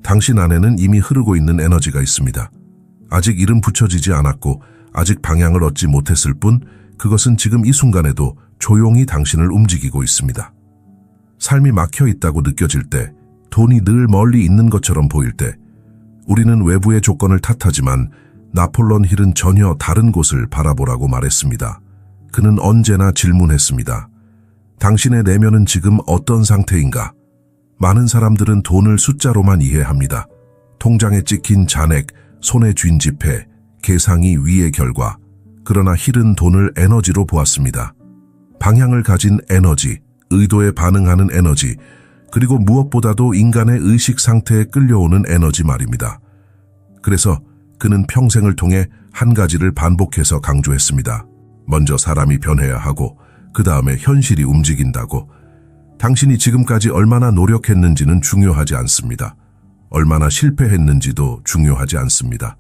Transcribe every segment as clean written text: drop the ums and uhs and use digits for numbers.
당신 안에는 이미 흐르고 있는 에너지가 있습니다. 아직 이름 붙여지지 않았고 아직 방향을 얻지 못했을 뿐 그것은 지금 이 순간에도 조용히 당신을 움직이고 있습니다. 삶이 막혀 있다고 느껴질 때, 돈이 늘 멀리 있는 것처럼 보일 때, 우리는 외부의 조건을 탓하지만 나폴레옹 힐은 전혀 다른 곳을 바라보라고 말했습니다. 그는 언제나 질문했습니다. 당신의 내면은 지금 어떤 상태인가? 많은 사람들은 돈을 숫자로만 이해합니다. 통장에 찍힌 잔액, 손에 쥔 지폐, 계상이 위의 결과. 그러나 힐은 돈을 에너지로 보았습니다. 방향을 가진 에너지, 의도에 반응하는 에너지, 그리고 무엇보다도 인간의 의식 상태에 끌려오는 에너지 말입니다. 그래서 그는 평생을 통해 한 가지를 반복해서 강조했습니다. 먼저 사람이 변해야 하고 그 다음에 현실이 움직인다고. 당신이 지금까지 얼마나 노력했는지는 중요하지 않습니다. 얼마나 실패했는지도 중요하지 않습니다.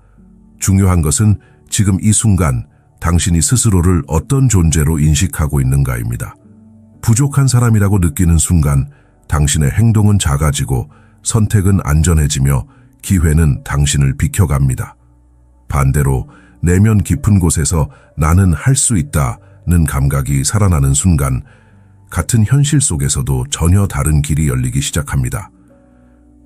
중요한 것은 지금 이 순간 당신이 스스로를 어떤 존재로 인식하고 있는가입니다. 부족한 사람이라고 느끼는 순간 당신의 행동은 작아지고 선택은 안전해지며 기회는 당신을 비켜갑니다. 반대로 내면 깊은 곳에서 나는 할 수 있다는 감각이 살아나는 순간 같은 현실 속에서도 전혀 다른 길이 열리기 시작합니다.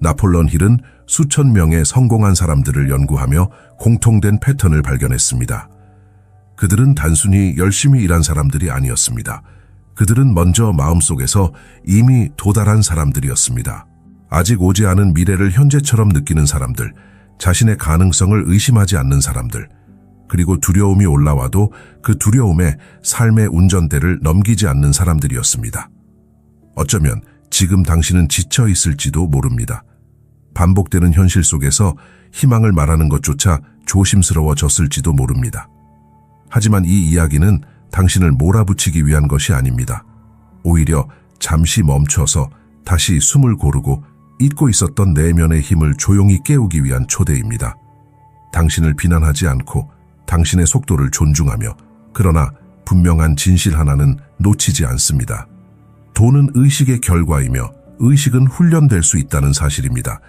나폴레옹 힐은 수천 명의 성공한 사람들을 연구하며 공통된 패턴을 발견했습니다. 그들은 단순히 열심히 일한 사람들이 아니었습니다. 그들은 먼저 마음속에서 이미 도달한 사람들이었습니다. 아직 오지 않은 미래를 현재처럼 느끼는 사람들, 자신의 가능성을 의심하지 않는 사람들, 그리고 두려움이 올라와도 그 두려움에 삶의 운전대를 넘기지 않는 사람들이었습니다. 어쩌면 지금 당신은 지쳐 있을지도 모릅니다. 반복되는 현실 속에서 희망을 말하는 것조차 조심스러워졌을지도 모릅니다. 하지만 이 이야기는 당신을 몰아붙이기 위한 것이 아닙니다. 오히려 잠시 멈춰서 다시 숨을 고르고 잊고 있었던 내면의 힘을 조용히 깨우기 위한 초대입니다. 당신을 비난하지 않고 당신의 속도를 존중하며, 그러나 분명한 진실 하나는 놓치지 않습니다. 돈은 의식의 결과이며 의식은 훈련될 수 있다는 사실입니다.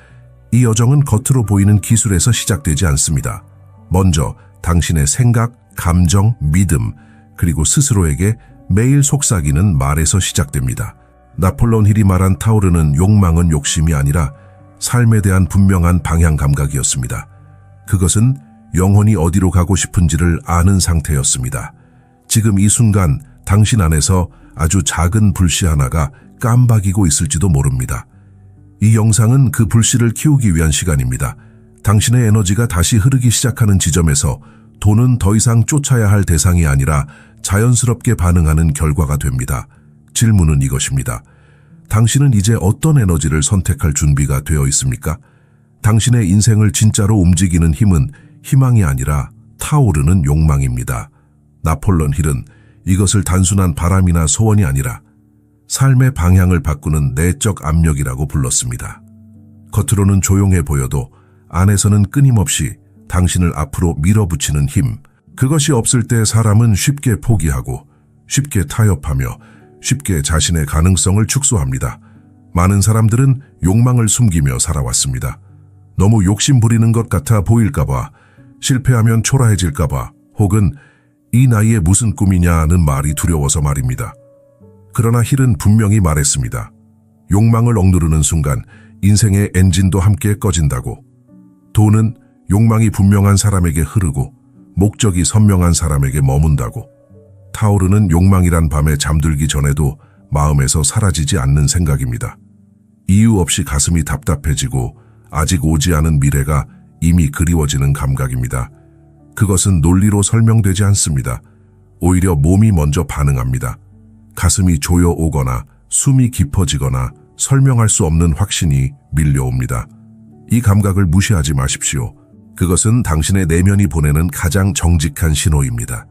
이 여정은 겉으로 보이는 기술에서 시작되지 않습니다. 먼저 당신의 생각, 감정, 믿음, 그리고 스스로에게 매일 속삭이는 말에서 시작됩니다. 나폴레옹 힐이 말한 타오르는 욕망은 욕심이 아니라 삶에 대한 분명한 방향 감각이었습니다. 그것은 영혼이 어디로 가고 싶은지를 아는 상태였습니다. 지금 이 순간 당신 안에서 아주 작은 불씨 하나가 깜박이고 있을지도 모릅니다. 이 영상은 그 불씨를 키우기 위한 시간입니다. 당신의 에너지가 다시 흐르기 시작하는 지점에서 돈은 더 이상 쫓아야 할 대상이 아니라 자연스럽게 반응하는 결과가 됩니다. 질문은 이것입니다. 당신은 이제 어떤 에너지를 선택할 준비가 되어 있습니까? 당신의 인생을 진짜로 움직이는 힘은 희망이 아니라 타오르는 욕망입니다. 나폴레옹 힐은 이것을 단순한 바람이나 소원이 아니라 삶의 방향을 바꾸는 내적 압력이라고 불렀습니다. 겉으로는 조용해 보여도 안에서는 끊임없이 당신을 앞으로 밀어붙이는 힘, 그것이 없을 때 사람은 쉽게 포기하고 쉽게 타협하며 쉽게 자신의 가능성을 축소합니다. 많은 사람들은 욕망을 숨기며 살아왔습니다. 너무 욕심 부리는 것 같아 보일까봐, 실패하면 초라해질까봐, 혹은 이 나이에 무슨 꿈이냐는 말이 두려워서 말입니다. 그러나 힐은 분명히 말했습니다. 욕망을 억누르는 순간 인생의 엔진도 함께 꺼진다고. 돈은 욕망이 분명한 사람에게 흐르고 목적이 선명한 사람에게 머문다고. 타오르는 욕망이란 밤에 잠들기 전에도 마음에서 사라지지 않는 생각입니다. 이유 없이 가슴이 답답해지고 아직 오지 않은 미래가 이미 그리워지는 감각입니다. 그것은 논리로 설명되지 않습니다. 오히려 몸이 먼저 반응합니다. 가슴이 조여오거나 숨이 깊어지거나 설명할 수 없는 확신이 밀려옵니다. 이 감각을 무시하지 마십시오. 그것은 당신의 내면이 보내는 가장 정직한 신호입니다.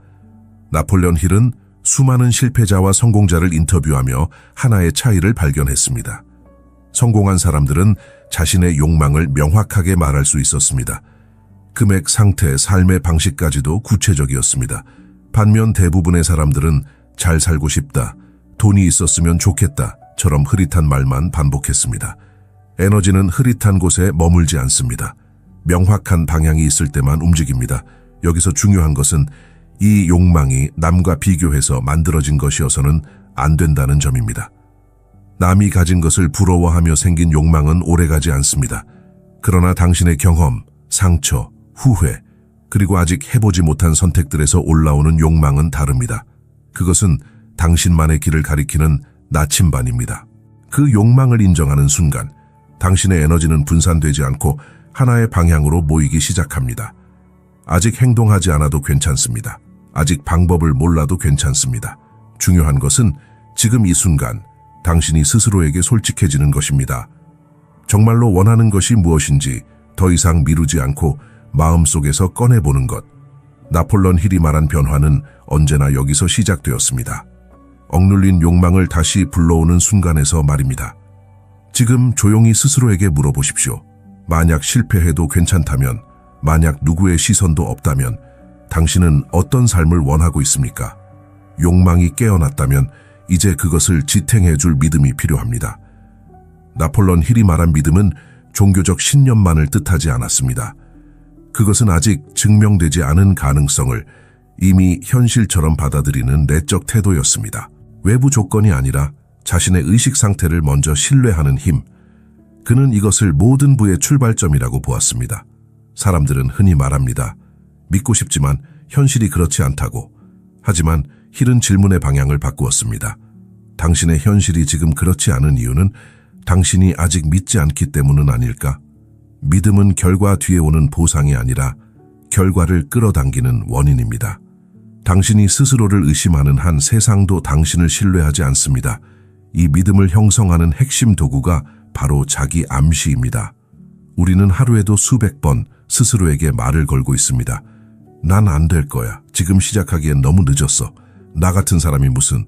나폴레옹 힐은 수많은 실패자와 성공자를 인터뷰하며 하나의 차이를 발견했습니다. 성공한 사람들은 자신의 욕망을 명확하게 말할 수 있었습니다. 금액, 상태, 삶의 방식까지도 구체적이었습니다. 반면 대부분의 사람들은 잘 살고 싶다, 돈이 있었으면 좋겠다처럼 흐릿한 말만 반복했습니다. 에너지는 흐릿한 곳에 머물지 않습니다. 명확한 방향이 있을 때만 움직입니다. 여기서 중요한 것은 이 욕망이 남과 비교해서 만들어진 것이어서는 안 된다는 점입니다. 남이 가진 것을 부러워하며 생긴 욕망은 오래가지 않습니다. 그러나 당신의 경험, 상처, 후회, 그리고 아직 해보지 못한 선택들에서 올라오는 욕망은 다릅니다. 그것은 당신만의 길을 가리키는 나침반입니다. 그 욕망을 인정하는 순간 당신의 에너지는 분산되지 않고 하나의 방향으로 모이기 시작합니다. 아직 행동하지 않아도 괜찮습니다. 아직 방법을 몰라도 괜찮습니다. 중요한 것은 지금 이 순간 당신이 스스로에게 솔직해지는 것입니다. 정말로 원하는 것이 무엇인지 더 이상 미루지 않고 마음속에서 꺼내보는 것. 나폴레옹 힐이 말한 변화는 언제나 여기서 시작되었습니다. 억눌린 욕망을 다시 불러오는 순간에서 말입니다. 지금 조용히 스스로에게 물어보십시오. 만약 실패해도 괜찮다면, 만약 누구의 시선도 없다면 당신은 어떤 삶을 원하고 있습니까? 욕망이 깨어났다면 이제 그것을 지탱해 줄 믿음이 필요합니다. 나폴레옹 힐이 말한 믿음은 종교적 신념만을 뜻하지 않았습니다. 그것은 아직 증명되지 않은 가능성을 이미 현실처럼 받아들이는 내적 태도였습니다. 외부 조건이 아니라 자신의 의식 상태를 먼저 신뢰하는 힘. 그는 이것을 모든 부의 출발점이라고 보았습니다. 사람들은 흔히 말합니다. 믿고 싶지만 현실이 그렇지 않다고. 하지만 힐은 질문의 방향을 바꾸었습니다. 당신의 현실이 지금 그렇지 않은 이유는 당신이 아직 믿지 않기 때문은 아닐까? 믿음은 결과 뒤에 오는 보상이 아니라 결과를 끌어당기는 원인입니다. 당신이 스스로를 의심하는 한 세상도 당신을 신뢰하지 않습니다. 이 믿음을 형성하는 핵심 도구가 바로 자기 암시입니다. 우리는 하루에도 수백 번 스스로에게 말을 걸고 있습니다. 난 안 될 거야. 지금 시작하기엔 너무 늦었어. 나 같은 사람이 무슨.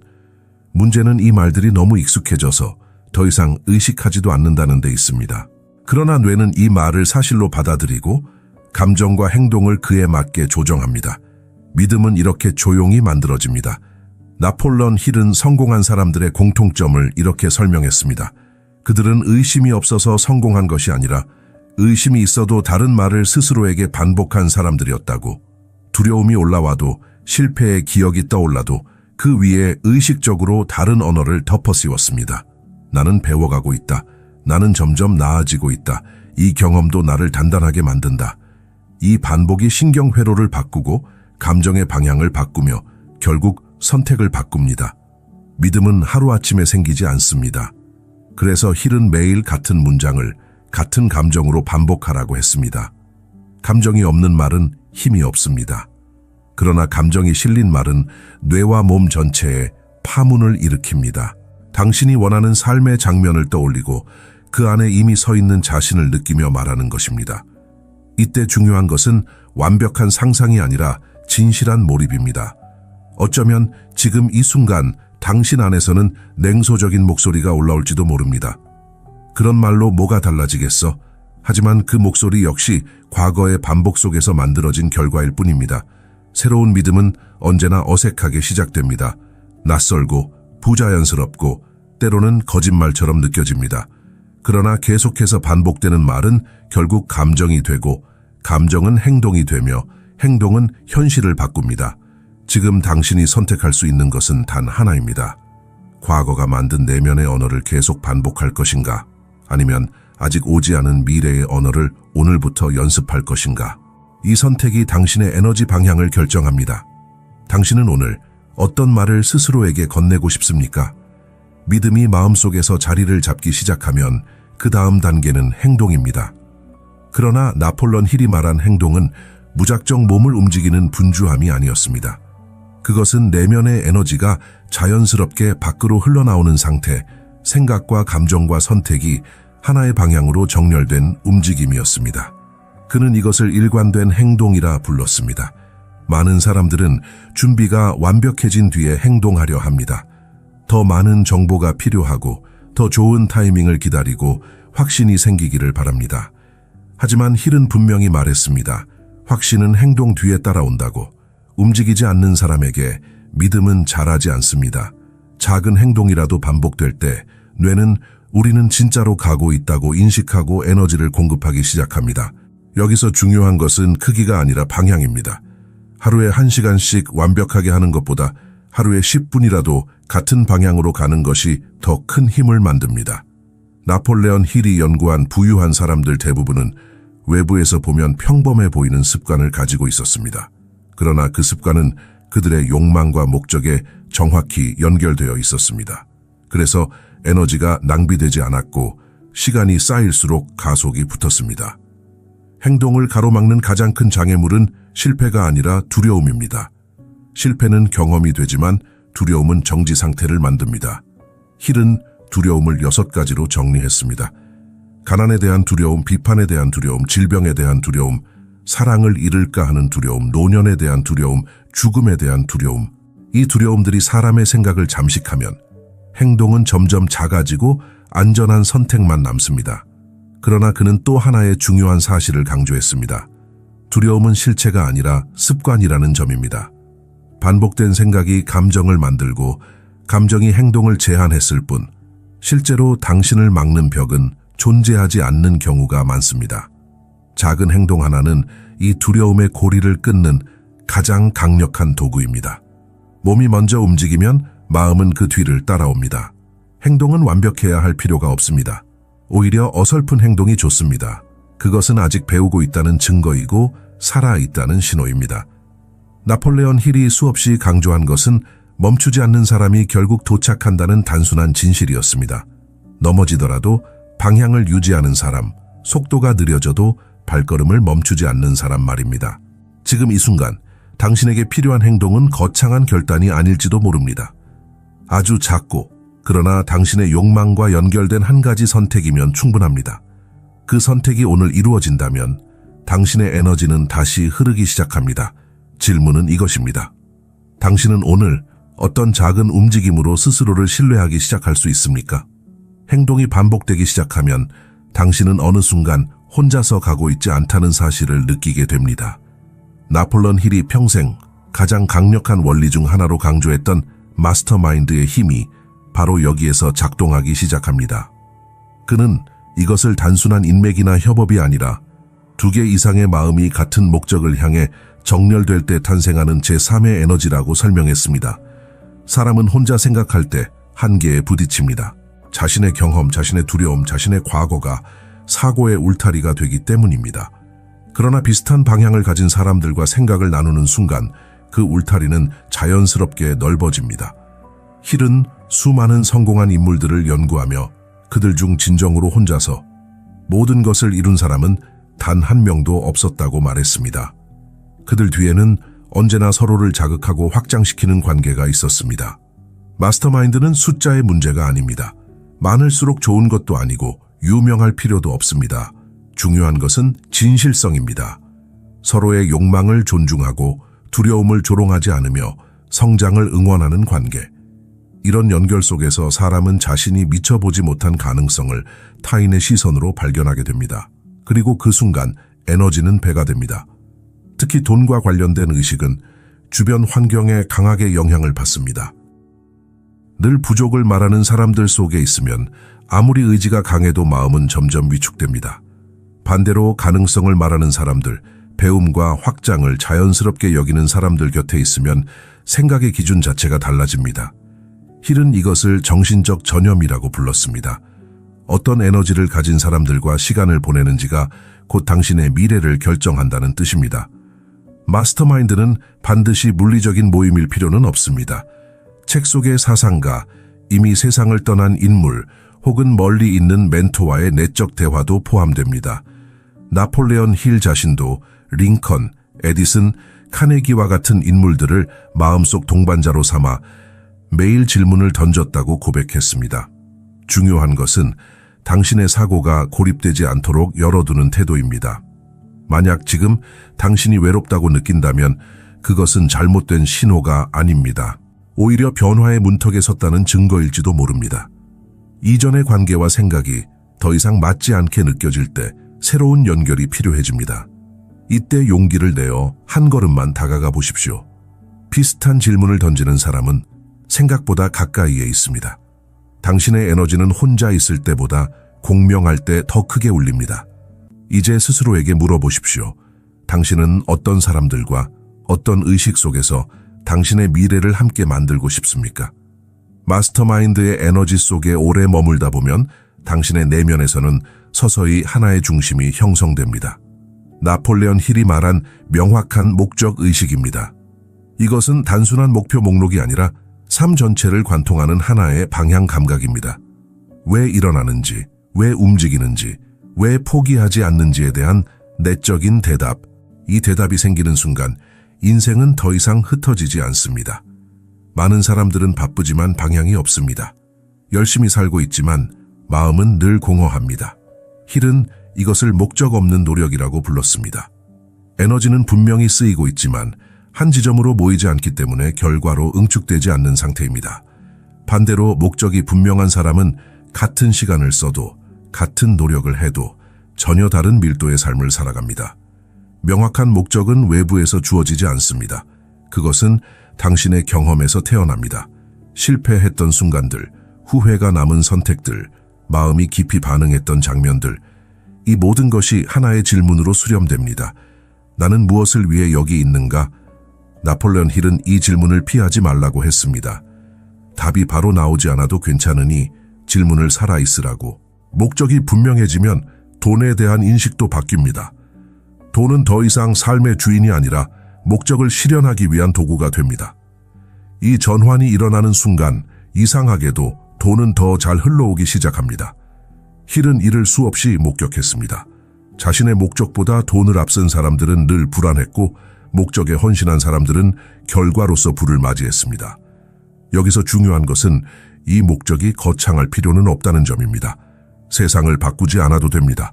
문제는 이 말들이 너무 익숙해져서 더 이상 의식하지도 않는다는 데 있습니다. 그러나 뇌는 이 말을 사실로 받아들이고 감정과 행동을 그에 맞게 조정합니다. 믿음은 이렇게 조용히 만들어집니다. 나폴레옹 힐은 성공한 사람들의 공통점을 이렇게 설명했습니다. 그들은 의심이 없어서 성공한 것이 아니라 의심이 있어도 다른 말을 스스로에게 반복한 사람들이었다고. 두려움이 올라와도 실패의 기억이 떠올라도 그 위에 의식적으로 다른 언어를 덮어씌웠습니다. 나는 배워가고 있다. 나는 점점 나아지고 있다. 이 경험도 나를 단단하게 만든다. 이 반복이 신경회로를 바꾸고 감정의 방향을 바꾸며 결국 선택을 바꿉니다. 믿음은 하루아침에 생기지 않습니다. 그래서 힐은 매일 같은 문장을 같은 감정으로 반복하라고 했습니다. 감정이 없는 말은 힘이 없습니다. 그러나 감정이 실린 말은 뇌와 몸 전체에 파문을 일으킵니다. 당신이 원하는 삶의 장면을 떠올리고 그 안에 이미 서 있는 자신을 느끼며 말하는 것입니다. 이때 중요한 것은 완벽한 상상이 아니라 진실한 몰입입니다. 어쩌면 지금 이 순간 당신 안에서는 냉소적인 목소리가 올라올지도 모릅니다. 그런 말로 뭐가 달라지겠어? 하지만 그 목소리 역시 과거의 반복 속에서 만들어진 결과일 뿐입니다. 새로운 믿음은 언제나 어색하게 시작됩니다. 낯설고 부자연스럽고 때로는 거짓말처럼 느껴집니다. 그러나 계속해서 반복되는 말은 결국 감정이 되고 감정은 행동이 되며 행동은 현실을 바꿉니다. 지금 당신이 선택할 수 있는 것은 단 하나입니다. 과거가 만든 내면의 언어를 계속 반복할 것인가? 아니면 아직 오지 않은 미래의 언어를 오늘부터 연습할 것인가? 이 선택이 당신의 에너지 방향을 결정합니다. 당신은 오늘 어떤 말을 스스로에게 건네고 싶습니까? 믿음이 마음속에서 자리를 잡기 시작하면 그 다음 단계는 행동입니다. 그러나 나폴레옹 힐이 말한 행동은 무작정 몸을 움직이는 분주함이 아니었습니다. 그것은 내면의 에너지가 자연스럽게 밖으로 흘러나오는 상태, 생각과 감정과 선택이 하나의 방향으로 정렬된 움직임이었습니다. 그는 이것을 일관된 행동이라 불렀습니다. 많은 사람들은 준비가 완벽해진 뒤에 행동하려 합니다. 더 많은 정보가 필요하고 더 좋은 타이밍을 기다리고 확신이 생기기를 바랍니다. 하지만 힐은 분명히 말했습니다. 확신은 행동 뒤에 따라온다고. 움직이지 않는 사람에게 믿음은 자라지 않습니다. 작은 행동이라도 반복될 때 뇌는 우리는 진짜로 가고 있다고 인식하고 에너지를 공급하기 시작합니다. 여기서 중요한 것은 크기가 아니라 방향입니다. 하루에 1시간씩 완벽하게 하는 것보다 하루에 10분이라도 같은 방향으로 가는 것이 더 큰 힘을 만듭니다. 나폴레온 힐이 연구한 부유한 사람들 대부분은 외부에서 보면 평범해 보이는 습관을 가지고 있었습니다. 그러나 그 습관은 그들의 욕망과 목적에 정확히 연결되어 있었습니다. 그래서 에너지가 낭비되지 않았고 시간이 쌓일수록 가속이 붙었습니다. 행동을 가로막는 가장 큰 장애물은 실패가 아니라 두려움입니다. 실패는 경험이 되지만 두려움은 정지 상태를 만듭니다. 힐은 두려움을 6가지로 정리했습니다. 가난에 대한 두려움, 비판에 대한 두려움, 질병에 대한 두려움, 사랑을 잃을까 하는 두려움, 노년에 대한 두려움, 죽음에 대한 두려움. 이 두려움들이 사람의 생각을 잠식하면 행동은 점점 작아지고 안전한 선택만 남습니다. 그러나 그는 또 하나의 중요한 사실을 강조했습니다. 두려움은 실체가 아니라 습관이라는 점입니다. 반복된 생각이 감정을 만들고 감정이 행동을 제한했을 뿐 실제로 당신을 막는 벽은 존재하지 않는 경우가 많습니다. 작은 행동 하나는 이 두려움의 고리를 끊는 가장 강력한 도구입니다. 몸이 먼저 움직이면 마음은 그 뒤를 따라옵니다. 행동은 완벽해야 할 필요가 없습니다. 오히려 어설픈 행동이 좋습니다. 그것은 아직 배우고 있다는 증거이고 살아있다는 신호입니다. 나폴레온 힐이 수없이 강조한 것은 멈추지 않는 사람이 결국 도착한다는 단순한 진실이었습니다. 넘어지더라도 방향을 유지하는 사람, 속도가 느려져도 발걸음을 멈추지 않는 사람 말입니다. 지금 이 순간 당신에게 필요한 행동은 거창한 결단이 아닐지도 모릅니다. 아주 작고 그러나 당신의 욕망과 연결된 한 가지 선택이면 충분합니다. 그 선택이 오늘 이루어진다면 당신의 에너지는 다시 흐르기 시작합니다. 질문은 이것입니다. 당신은 오늘 어떤 작은 움직임으로 스스로를 신뢰하기 시작할 수 있습니까? 행동이 반복되기 시작하면 당신은 어느 순간 혼자서 가고 있지 않다는 사실을 느끼게 됩니다. 나폴레온 힐이 평생 가장 강력한 원리 중 하나로 강조했던 마스터마인드의 힘이 바로 여기에서 작동하기 시작합니다. 그는 이것을 단순한 인맥이나 협업이 아니라 2개 이상의 마음이 같은 목적을 향해 정렬될 때 탄생하는 제3의 에너지라고 설명했습니다. 사람은 혼자 생각할 때 한계에 부딪힙니다. 자신의 경험, 자신의 두려움, 자신의 과거가 사고의 울타리가 되기 때문입니다. 그러나 비슷한 방향을 가진 사람들과 생각을 나누는 순간 그 울타리는 자연스럽게 넓어집니다. 힐은 수많은 성공한 인물들을 연구하며 그들 중 진정으로 혼자서 모든 것을 이룬 사람은 단 한 명도 없었다고 말했습니다. 그들 뒤에는 언제나 서로를 자극하고 확장시키는 관계가 있었습니다. 마스터마인드는 숫자의 문제가 아닙니다. 많을수록 좋은 것도 아니고 유명할 필요도 없습니다. 중요한 것은 진실성입니다. 서로의 욕망을 존중하고 두려움을 조롱하지 않으며 성장을 응원하는 관계. 이런 연결 속에서 사람은 자신이 미쳐보지 못한 가능성을 타인의 시선으로 발견하게 됩니다. 그리고 그 순간 에너지는 배가 됩니다. 특히 돈과 관련된 의식은 주변 환경에 강하게 영향을 받습니다. 늘 부족을 말하는 사람들 속에 있으면 아무리 의지가 강해도 마음은 점점 위축됩니다. 반대로 가능성을 말하는 사람들, 배움과 확장을 자연스럽게 여기는 사람들 곁에 있으면 생각의 기준 자체가 달라집니다. 힐은 이것을 정신적 전염이라고 불렀습니다. 어떤 에너지를 가진 사람들과 시간을 보내는지가 곧 당신의 미래를 결정한다는 뜻입니다. 마스터마인드는 반드시 물리적인 모임일 필요는 없습니다. 책 속의 사상가, 이미 세상을 떠난 인물, 혹은 멀리 있는 멘토와의 내적 대화도 포함됩니다. 나폴레온 힐 자신도 링컨, 에디슨, 카네기와 같은 인물들을 마음속 동반자로 삼아 매일 질문을 던졌다고 고백했습니다. 중요한 것은 당신의 사고가 고립되지 않도록 열어두는 태도입니다. 만약 지금 당신이 외롭다고 느낀다면 그것은 잘못된 신호가 아닙니다. 오히려 변화의 문턱에 섰다는 증거일지도 모릅니다. 이전의 관계와 생각이 더 이상 맞지 않게 느껴질 때 새로운 연결이 필요해집니다. 이때 용기를 내어 한 걸음만 다가가 보십시오. 비슷한 질문을 던지는 사람은 생각보다 가까이에 있습니다. 당신의 에너지는 혼자 있을 때보다 공명할 때 더 크게 울립니다. 이제 스스로에게 물어보십시오. 당신은 어떤 사람들과 어떤 의식 속에서 당신의 미래를 함께 만들고 싶습니까? 마스터마인드의 에너지 속에 오래 머물다 보면 당신의 내면에서는 서서히 하나의 중심이 형성됩니다. 나폴레온 힐이 말한 명확한 목적 의식입니다. 이것은 단순한 목표 목록이 아니라 삶 전체를 관통하는 하나의 방향 감각입니다. 왜 일어나는지, 왜 움직이는지, 왜 포기하지 않는지에 대한 내적인 대답. 이 대답이 생기는 순간 인생은 더 이상 흩어지지 않습니다. 많은 사람들은 바쁘지만 방향이 없습니다. 열심히 살고 있지만 마음은 늘 공허합니다. 힐은 이것을 목적 없는 노력이라고 불렀습니다. 에너지는 분명히 쓰이고 있지만 한 지점으로 모이지 않기 때문에 결과로 응축되지 않는 상태입니다. 반대로 목적이 분명한 사람은 같은 시간을 써도 같은 노력을 해도 전혀 다른 밀도의 삶을 살아갑니다. 명확한 목적은 외부에서 주어지지 않습니다. 그것은 당신의 경험에서 태어납니다. 실패했던 순간들, 후회가 남은 선택들, 마음이 깊이 반응했던 장면들, 이 모든 것이 하나의 질문으로 수렴됩니다. 나는 무엇을 위해 여기 있는가? 나폴레온 힐은 이 질문을 피하지 말라고 했습니다. 답이 바로 나오지 않아도 괜찮으니 질문을 살아있으라고. 목적이 분명해지면 돈에 대한 인식도 바뀝니다. 돈은 더 이상 삶의 주인이 아니라 목적을 실현하기 위한 도구가 됩니다. 이 전환이 일어나는 순간 이상하게도 돈은 더 잘 흘러오기 시작합니다. 힐은 이를 수없이 목격했습니다. 자신의 목적보다 돈을 앞선 사람들은 늘 불안했고 목적에 헌신한 사람들은 결과로서 부를 맞이했습니다. 여기서 중요한 것은 이 목적이 거창할 필요는 없다는 점입니다. 세상을 바꾸지 않아도 됩니다.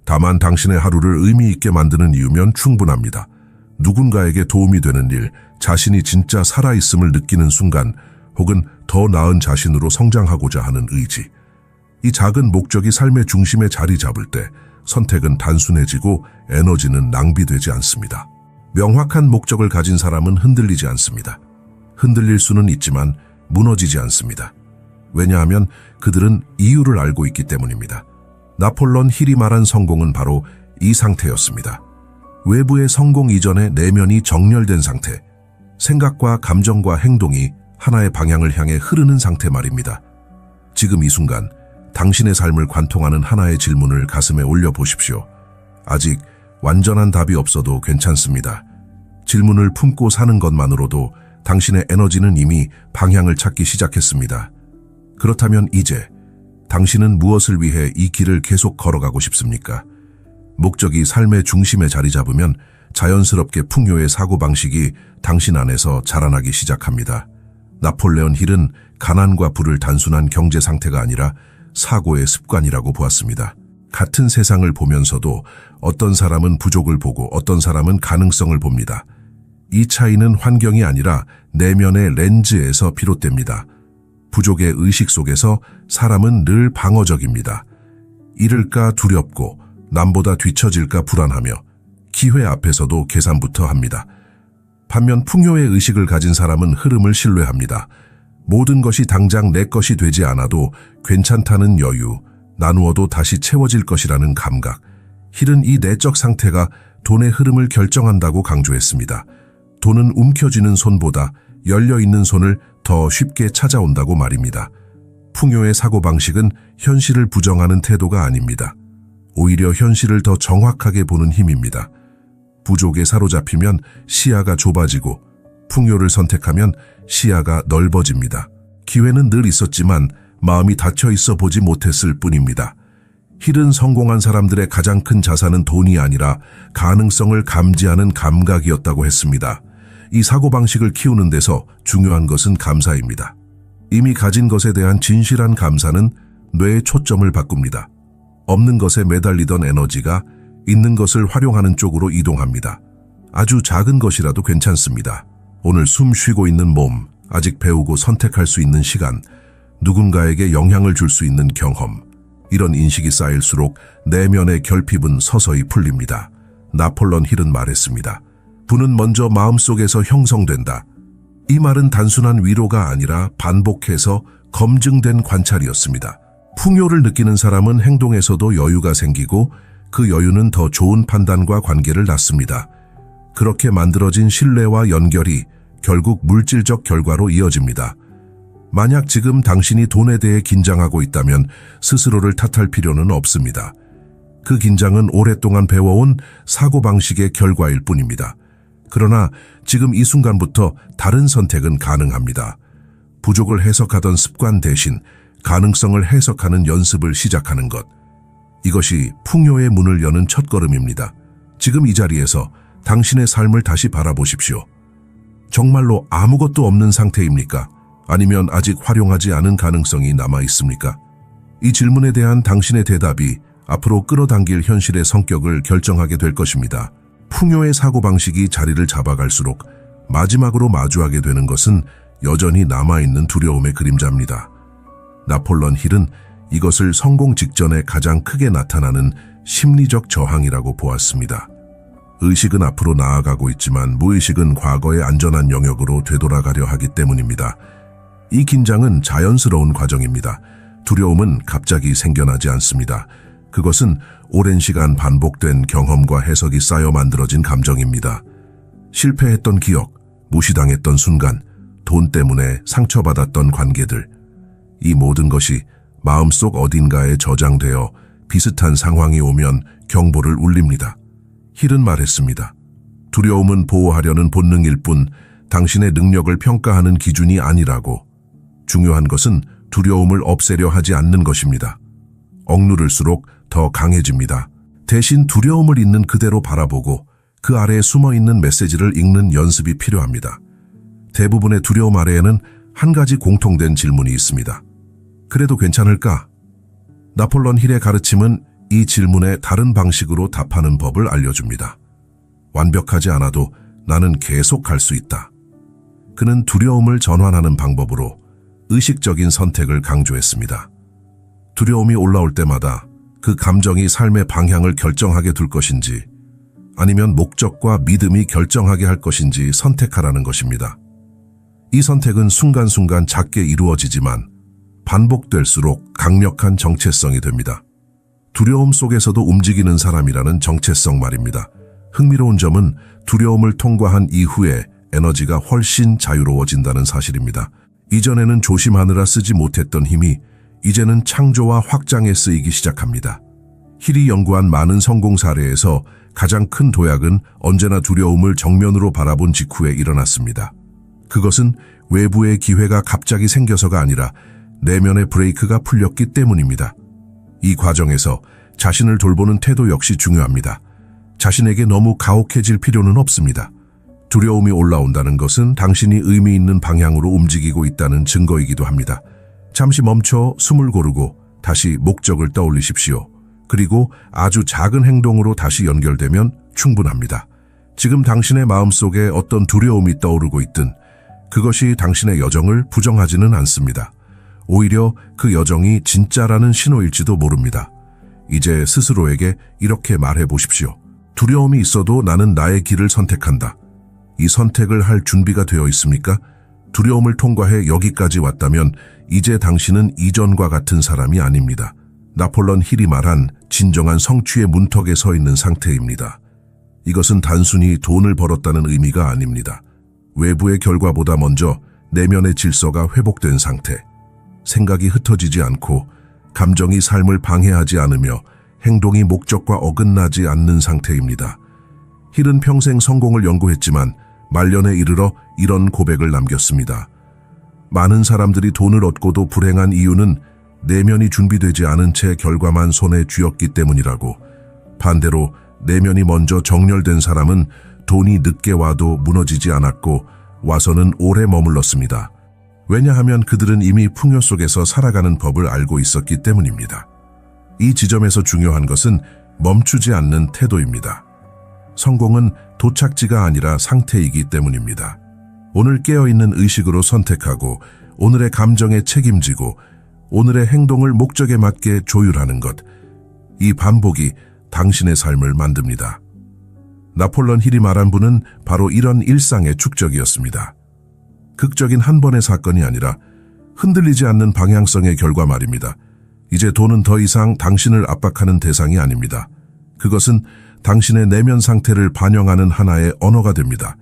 다만 당신의 하루를 의미 있게 만드는 이유면 충분합니다. 누군가에게 도움이 되는 일, 자신이 진짜 살아있음을 느끼는 순간, 혹은 더 나은 자신으로 성장하고자 하는 의지. 이 작은 목적이 삶의 중심에 자리 잡을 때 선택은 단순해지고 에너지는 낭비되지 않습니다. 명확한 목적을 가진 사람은 흔들리지 않습니다. 흔들릴 수는 있지만 무너지지 않습니다. 왜냐하면 그들은 이유를 알고 있기 때문입니다. 나폴레온 힐이 말한 성공은 바로 이 상태였습니다. 외부의 성공 이전에 내면이 정렬된 상태, 생각과 감정과 행동이 하나의 방향을 향해 흐르는 상태 말입니다. 지금 이 순간 당신의 삶을 관통하는 하나의 질문을 가슴에 올려보십시오. 아직 완전한 답이 없어도 괜찮습니다. 질문을 품고 사는 것만으로도 당신의 에너지는 이미 방향을 찾기 시작했습니다. 그렇다면 이제 당신은 무엇을 위해 이 길을 계속 걸어가고 싶습니까? 목적이 삶의 중심에 자리 잡으면 자연스럽게 풍요의 사고방식이 당신 안에서 자라나기 시작합니다. 나폴레온 힐은 가난과 부를 단순한 경제 상태가 아니라 사고의 습관이라고 보았습니다. 같은 세상을 보면서도 어떤 사람은 부족을 보고 어떤 사람은 가능성을 봅니다. 이 차이는 환경이 아니라 내면의 렌즈에서 비롯됩니다. 부족의 의식 속에서 사람은 늘 방어적입니다. 잃을까 두렵고 남보다 뒤처질까 불안하며 기회 앞에서도 계산부터 합니다. 반면 풍요의 의식을 가진 사람은 흐름을 신뢰합니다. 모든 것이 당장 내 것이 되지 않아도 괜찮다는 여유, 나누어도 다시 채워질 것이라는 감각. 힐은 이 내적 상태가 돈의 흐름을 결정한다고 강조했습니다. 돈은 움켜쥐는 손보다 열려있는 손을 더 쉽게 찾아온다고 말입니다. 풍요의 사고방식은 현실을 부정하는 태도가 아닙니다. 오히려 현실을 더 정확하게 보는 힘입니다. 부족에 사로잡히면 시야가 좁아지고 풍요를 선택하면 시야가 넓어집니다. 기회는 늘 있었지만 마음이 닫혀 있어 보지 못했을 뿐입니다. 힐은 성공한 사람들의 가장 큰 자산은 돈이 아니라 가능성을 감지하는 감각이었다고 했습니다. 이 사고방식을 키우는 데서 중요한 것은 감사입니다. 이미 가진 것에 대한 진실한 감사는 뇌의 초점을 바꿉니다. 없는 것에 매달리던 에너지가 있는 것을 활용하는 쪽으로 이동합니다. 아주 작은 것이라도 괜찮습니다. 오늘 숨 쉬고 있는 몸, 아직 배우고 선택할 수 있는 시간, 누군가에게 영향을 줄 수 있는 경험, 이런 인식이 쌓일수록 내면의 결핍은 서서히 풀립니다. 나폴레온 힐은 말했습니다. 부는 먼저 마음속에서 형성된다. 이 말은 단순한 위로가 아니라 반복해서 검증된 관찰이었습니다. 풍요를 느끼는 사람은 행동에서도 여유가 생기고 그 여유는 더 좋은 판단과 관계를 낳습니다. 그렇게 만들어진 신뢰와 연결이 결국 물질적 결과로 이어집니다. 만약 지금 당신이 돈에 대해 긴장하고 있다면 스스로를 탓할 필요는 없습니다. 그 긴장은 오랫동안 배워온 사고방식의 결과일 뿐입니다. 그러나 지금 이 순간부터 다른 선택은 가능합니다. 부족을 해석하던 습관 대신 가능성을 해석하는 연습을 시작하는 것. 이것이 풍요의 문을 여는 첫걸음입니다. 지금 이 자리에서 당신의 삶을 다시 바라보십시오. 정말로 아무것도 없는 상태입니까? 아니면 아직 활용하지 않은 가능성이 남아 있습니까? 이 질문에 대한 당신의 대답이 앞으로 끌어당길 현실의 성격을 결정하게 될 것입니다. 풍요의 사고방식이 자리를 잡아갈수록 마지막으로 마주하게 되는 것은 여전히 남아있는 두려움의 그림자입니다. 나폴레옹 힐은 이것을 성공 직전에 가장 크게 나타나는 심리적 저항이라고 보았습니다. 의식은 앞으로 나아가고 있지만 무의식은 과거의 안전한 영역으로 되돌아가려 하기 때문입니다. 이 긴장은 자연스러운 과정입니다. 두려움은 갑자기 생겨나지 않습니다. 그것은 오랜 시간 반복된 경험과 해석이 쌓여 만들어진 감정입니다. 실패했던 기억, 무시당했던 순간, 돈 때문에 상처받았던 관계들, 이 모든 것이 마음속 어딘가에 저장되어 비슷한 상황이 오면 경보를 울립니다. 힐은 말했습니다. 두려움은 보호하려는 본능일 뿐 당신의 능력을 평가하는 기준이 아니라고. 중요한 것은 두려움을 없애려 하지 않는 것입니다. 억누를수록 더 강해집니다. 대신 두려움을 있는 그대로 바라보고 그 아래에 숨어있는 메시지를 읽는 연습이 필요합니다. 대부분의 두려움 아래에는 한 가지 공통된 질문이 있습니다. 그래도 괜찮을까? 나폴레옹 힐의 가르침은 이 질문에 다른 방식으로 답하는 법을 알려줍니다. 완벽하지 않아도 나는 계속 갈 수 있다. 그는 두려움을 전환하는 방법으로 의식적인 선택을 강조했습니다. 두려움이 올라올 때마다 그 감정이 삶의 방향을 결정하게 둘 것인지 아니면 목적과 믿음이 결정하게 할 것인지 선택하라는 것입니다. 이 선택은 순간순간 작게 이루어지지만 반복될수록 강력한 정체성이 됩니다. 두려움 속에서도 움직이는 사람이라는 정체성 말입니다. 흥미로운 점은 두려움을 통과한 이후에 에너지가 훨씬 자유로워진다는 사실입니다. 이전에는 조심하느라 쓰지 못했던 힘이 이제는 창조와 확장에 쓰이기 시작합니다. 힐이 연구한 많은 성공 사례에서 가장 큰 도약은 언제나 두려움을 정면으로 바라본 직후에 일어났습니다. 그것은 외부의 기회가 갑자기 생겨서가 아니라 내면의 브레이크가 풀렸기 때문입니다. 이 과정에서 자신을 돌보는 태도 역시 중요합니다. 자신에게 너무 가혹해질 필요는 없습니다. 두려움이 올라온다는 것은 당신이 의미 있는 방향으로 움직이고 있다는 증거이기도 합니다. 잠시 멈춰 숨을 고르고 다시 목적을 떠올리십시오. 그리고 아주 작은 행동으로 다시 연결되면 충분합니다. 지금 당신의 마음속에 어떤 두려움이 떠오르고 있든 그것이 당신의 여정을 부정하지는 않습니다. 오히려 그 여정이 진짜라는 신호일지도 모릅니다. 이제 스스로에게 이렇게 말해 보십시오. 두려움이 있어도 나는 나의 길을 선택한다. 이 선택을 할 준비가 되어 있습니까? 두려움을 통과해 여기까지 왔다면 이제 당신은 이전과 같은 사람이 아닙니다. 나폴레옹 힐이 말한 진정한 성취의 문턱에 서 있는 상태입니다. 이것은 단순히 돈을 벌었다는 의미가 아닙니다. 외부의 결과보다 먼저 내면의 질서가 회복된 상태. 생각이 흩어지지 않고 감정이 삶을 방해하지 않으며 행동이 목적과 어긋나지 않는 상태입니다. 힐은 평생 성공을 연구했지만 말년에 이르러 이런 고백을 남겼습니다. 많은 사람들이 돈을 얻고도 불행한 이유는 내면이 준비되지 않은 채 결과만 손에 쥐었기 때문이라고. 반대로 내면이 먼저 정렬된 사람은 돈이 늦게 와도 무너지지 않았고 와서는 오래 머물렀습니다. 왜냐하면 그들은 이미 풍요 속에서 살아가는 법을 알고 있었기 때문입니다. 이 지점에서 중요한 것은 멈추지 않는 태도입니다. 성공은 도착지가 아니라 상태이기 때문입니다. 오늘 깨어있는 의식으로 선택하고 오늘의 감정에 책임지고 오늘의 행동을 목적에 맞게 조율하는 것. 이 반복이 당신의 삶을 만듭니다. 나폴레옹 힐이 말한 분은 바로 이런 일상의 축적이었습니다. 극적인 한 번의 사건이 아니라 흔들리지 않는 방향성의 결과 말입니다. 이제 돈은 더 이상 당신을 압박하는 대상이 아닙니다. 그것은 당신의 내면 상태를 반영하는 하나의 언어가 됩니다.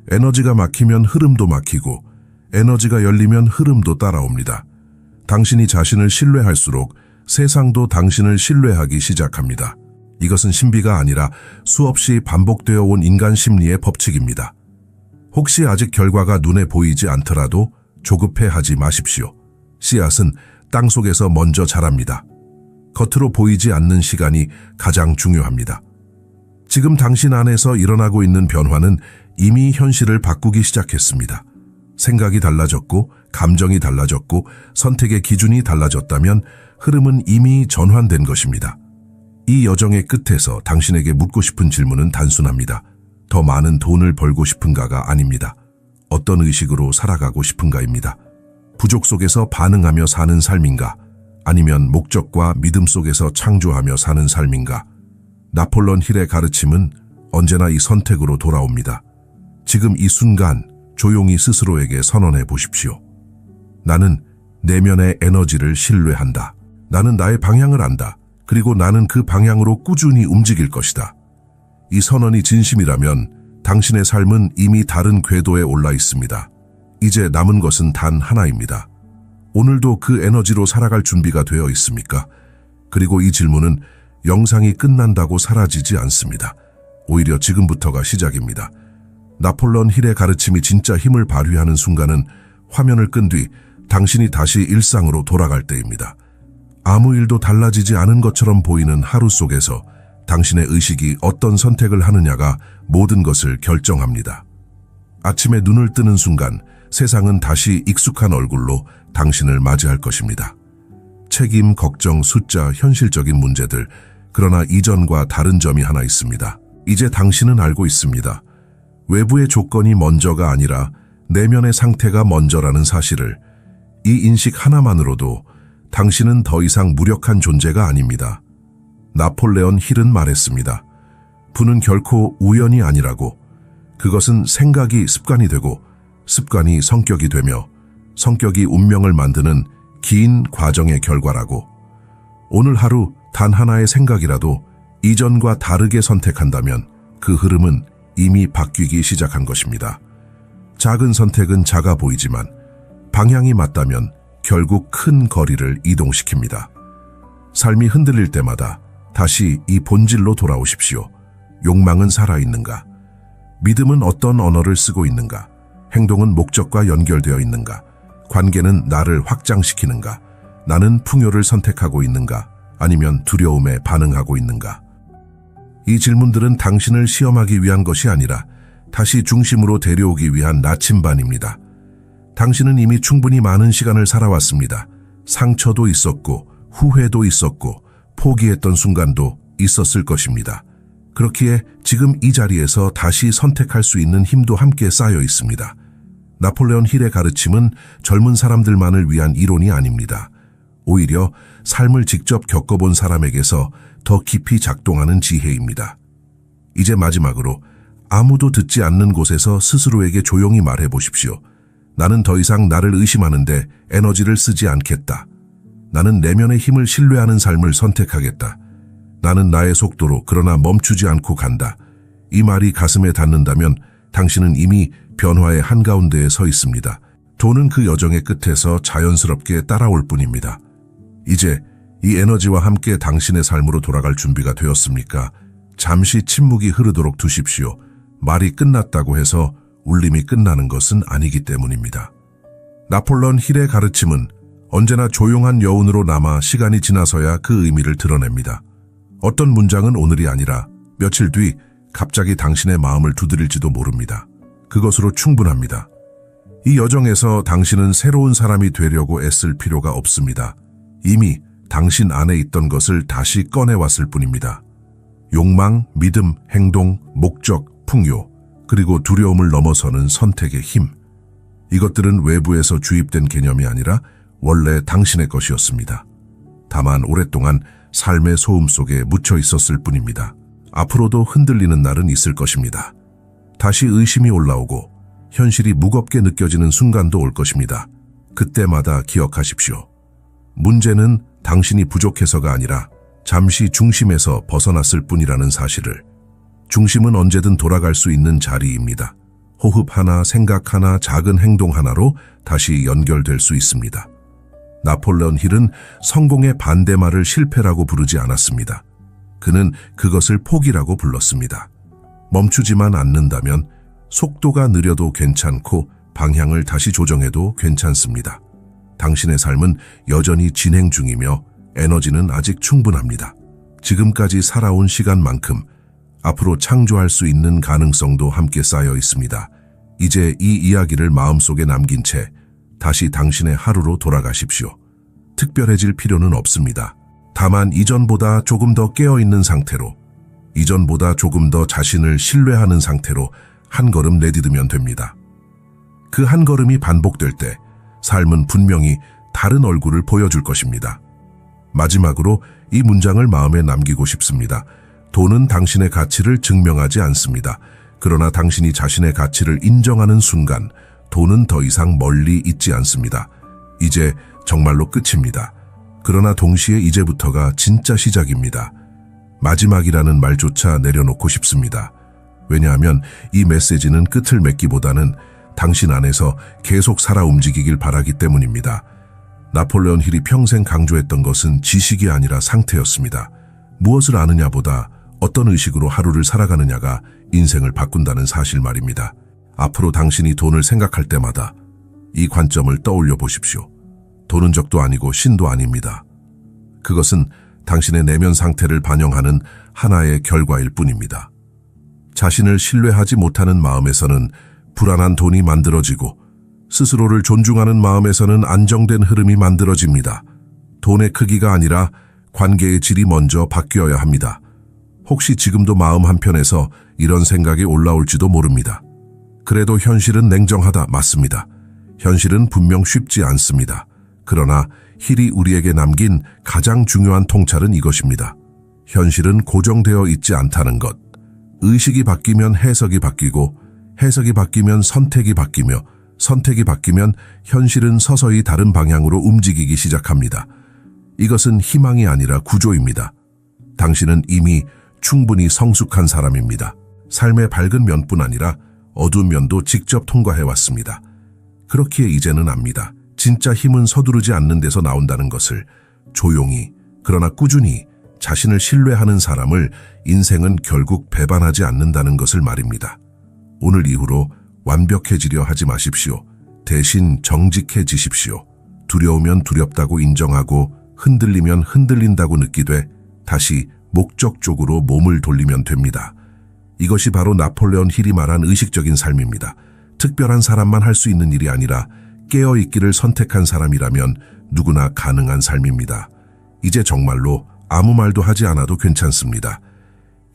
에너지가 막히면 흐름도 막히고 에너지가 열리면 흐름도 따라옵니다. 당신이 자신을 신뢰할수록 세상도 당신을 신뢰하기 시작합니다. 이것은 신비가 아니라 수없이 반복되어 온 인간 심리의 법칙입니다. 혹시 아직 결과가 눈에 보이지 않더라도 조급해하지 마십시오. 씨앗은 땅속에서 먼저 자랍니다. 겉으로 보이지 않는 시간이 가장 중요합니다. 지금 당신 안에서 일어나고 있는 변화는 이미 현실을 바꾸기 시작했습니다. 생각이 달라졌고 감정이 달라졌고 선택의 기준이 달라졌다면 흐름은 이미 전환된 것입니다. 이 여정의 끝에서 당신에게 묻고 싶은 질문은 단순합니다. 더 많은 돈을 벌고 싶은가가 아닙니다. 어떤 의식으로 살아가고 싶은가입니다. 부족 속에서 반응하며 사는 삶인가? 아니면 목적과 믿음 속에서 창조하며 사는 삶인가? 나폴레옹 힐의 가르침은 언제나 이 선택으로 돌아옵니다. 지금 이 순간 조용히 스스로에게 선언해 보십시오. 나는 내면의 에너지를 신뢰한다. 나는 나의 방향을 안다. 그리고 나는 그 방향으로 꾸준히 움직일 것이다. 이 선언이 진심이라면 당신의 삶은 이미 다른 궤도에 올라 있습니다. 이제 남은 것은 단 하나입니다. 오늘도 그 에너지로 살아갈 준비가 되어 있습니까? 그리고 이 질문은 영상이 끝난다고 사라지지 않습니다. 오히려 지금부터가 시작입니다. 나폴레옹 힐의 가르침이 진짜 힘을 발휘하는 순간은 화면을 끈 뒤 당신이 다시 일상으로 돌아갈 때입니다. 아무 일도 달라지지 않은 것처럼 보이는 하루 속에서 당신의 의식이 어떤 선택을 하느냐가 모든 것을 결정합니다. 아침에 눈을 뜨는 순간 세상은 다시 익숙한 얼굴로 당신을 맞이할 것입니다. 책임, 걱정, 숫자, 현실적인 문제들, 그러나 이전과 다른 점이 하나 있습니다. 이제 당신은 알고 있습니다. 외부의 조건이 먼저가 아니라 내면의 상태가 먼저라는 사실을. 이 인식 하나만으로도 당신은 더 이상 무력한 존재가 아닙니다. 나폴레옹 힐은 말했습니다. 부는 결코 우연이 아니라고. 그것은 생각이 습관이 되고 습관이 성격이 되며 성격이 운명을 만드는 긴 과정의 결과라고. 오늘 하루 단 하나의 생각이라도 이전과 다르게 선택한다면 그 흐름은 이미 바뀌기 시작한 것입니다. 작은 선택은 작아 보이지만 방향이 맞다면 결국 큰 거리를 이동시킵니다. 삶이 흔들릴 때마다 다시 이 본질로 돌아오십시오. 욕망은 살아있는가? 믿음은 어떤 언어를 쓰고 있는가? 행동은 목적과 연결되어 있는가? 관계는 나를 확장시키는가? 나는 풍요를 선택하고 있는가? 아니면 두려움에 반응하고 있는가? 이 질문들은 당신을 시험하기 위한 것이 아니라 다시 중심으로 데려오기 위한 나침반입니다. 당신은 이미 충분히 많은 시간을 살아왔습니다. 상처도 있었고 후회도 있었고 포기했던 순간도 있었을 것입니다. 그렇기에 지금 이 자리에서 다시 선택할 수 있는 힘도 함께 쌓여 있습니다. 나폴레옹 힐의 가르침은 젊은 사람들만을 위한 이론이 아닙니다. 오히려 삶을 직접 겪어본 사람에게서 더 깊이 작동하는 지혜입니다. 이제 마지막으로 아무도 듣지 않는 곳에서 스스로에게 조용히 말해 보십시오. 나는 더 이상 나를 의심하는데 에너지를 쓰지 않겠다. 나는 내면의 힘을 신뢰하는 삶을 선택하겠다. 나는 나의 속도로 그러나 멈추지 않고 간다. 이 말이 가슴에 닿는다면 당신은 이미 변화의 한가운데에 서 있습니다. 돈은 그 여정의 끝에서 자연스럽게 따라올 뿐입니다. 이제 이 에너지와 함께 당신의 삶으로 돌아갈 준비가 되었습니까? 잠시 침묵이 흐르도록 두십시오. 말이 끝났다고 해서 울림이 끝나는 것은 아니기 때문입니다. 나폴레옹 힐의 가르침은 언제나 조용한 여운으로 남아 시간이 지나서야 그 의미를 드러냅니다. 어떤 문장은 오늘이 아니라 며칠 뒤 갑자기 당신의 마음을 두드릴지도 모릅니다. 그것으로 충분합니다. 이 여정에서 당신은 새로운 사람이 되려고 애쓸 필요가 없습니다. 이미 당신 안에 있던 것을 다시 꺼내왔을 뿐입니다. 욕망, 믿음, 행동, 목적, 풍요, 그리고 두려움을 넘어서는 선택의 힘. 이것들은 외부에서 주입된 개념이 아니라 원래 당신의 것이었습니다. 다만 오랫동안 삶의 소음 속에 묻혀 있었을 뿐입니다. 앞으로도 흔들리는 날은 있을 것입니다. 다시 의심이 올라오고 현실이 무겁게 느껴지는 순간도 올 것입니다. 그때마다 기억하십시오. 문제는 당신이 부족해서가 아니라 잠시 중심에서 벗어났을 뿐이라는 사실을. 중심은 언제든 돌아갈 수 있는 자리입니다. 호흡 하나, 생각 하나, 작은 행동 하나로 다시 연결될 수 있습니다. 나폴레온 힐은 성공의 반대말을 실패라고 부르지 않았습니다. 그는 그것을 포기라고 불렀습니다. 멈추지만 않는다면 속도가 느려도 괜찮고 방향을 다시 조정해도 괜찮습니다. 당신의 삶은 여전히 진행 중이며 에너지는 아직 충분합니다. 지금까지 살아온 시간만큼 앞으로 창조할 수 있는 가능성도 함께 쌓여 있습니다. 이제 이 이야기를 마음속에 남긴 채 다시 당신의 하루로 돌아가십시오. 특별해질 필요는 없습니다. 다만 이전보다 조금 더 깨어있는 상태로, 이전보다 조금 더 자신을 신뢰하는 상태로 한 걸음 내디디면 됩니다. 그 한 걸음이 반복될 때 삶은 분명히 다른 얼굴을 보여줄 것입니다. 마지막으로 이 문장을 마음에 남기고 싶습니다. 돈은 당신의 가치를 증명하지 않습니다. 그러나 당신이 자신의 가치를 인정하는 순간 돈은 더 이상 멀리 있지 않습니다. 이제 정말로 끝입니다. 그러나 동시에 이제부터가 진짜 시작입니다. 마지막이라는 말조차 내려놓고 싶습니다. 왜냐하면 이 메시지는 끝을 맺기보다는 당신 안에서 계속 살아 움직이길 바라기 때문입니다. 나폴레온 힐이 평생 강조했던 것은 지식이 아니라 상태였습니다. 무엇을 아느냐보다 어떤 의식으로 하루를 살아가느냐가 인생을 바꾼다는 사실 말입니다. 앞으로 당신이 돈을 생각할 때마다 이 관점을 떠올려 보십시오. 돈은 적도 아니고 신도 아닙니다. 그것은 당신의 내면 상태를 반영하는 하나의 결과일 뿐입니다. 자신을 신뢰하지 못하는 마음에서는 불안한 돈이 만들어지고 스스로를 존중하는 마음에서는 안정된 흐름이 만들어집니다. 돈의 크기가 아니라 관계의 질이 먼저 바뀌어야 합니다. 혹시 지금도 마음 한편에서 이런 생각이 올라올지도 모릅니다. 그래도 현실은 냉정하다, 맞습니다. 현실은 분명 쉽지 않습니다. 그러나 힐이 우리에게 남긴 가장 중요한 통찰은 이것입니다. 현실은 고정되어 있지 않다는 것. 의식이 바뀌면 해석이 바뀌고, 해석이 바뀌면 선택이 바뀌며, 선택이 바뀌면 현실은 서서히 다른 방향으로 움직이기 시작합니다. 이것은 희망이 아니라 구조입니다. 당신은 이미 충분히 성숙한 사람입니다. 삶의 밝은 면뿐 아니라 어두운 면도 직접 통과해왔습니다. 그렇기에 이제는 압니다. 진짜 힘은 서두르지 않는 데서 나온다는 것을. 조용히, 그러나 꾸준히 자신을 신뢰하는 사람을 인생은 결국 배반하지 않는다는 것을 말입니다. 오늘 이후로 완벽해지려 하지 마십시오. 대신 정직해지십시오. 두려우면 두렵다고 인정하고 흔들리면 흔들린다고 느끼되 다시 목적 쪽으로 몸을 돌리면 됩니다. 이것이 바로 나폴레온 힐이 말한 의식적인 삶입니다. 특별한 사람만 할 수 있는 일이 아니라 깨어있기를 선택한 사람이라면 누구나 가능한 삶입니다. 이제 정말로 아무 말도 하지 않아도 괜찮습니다.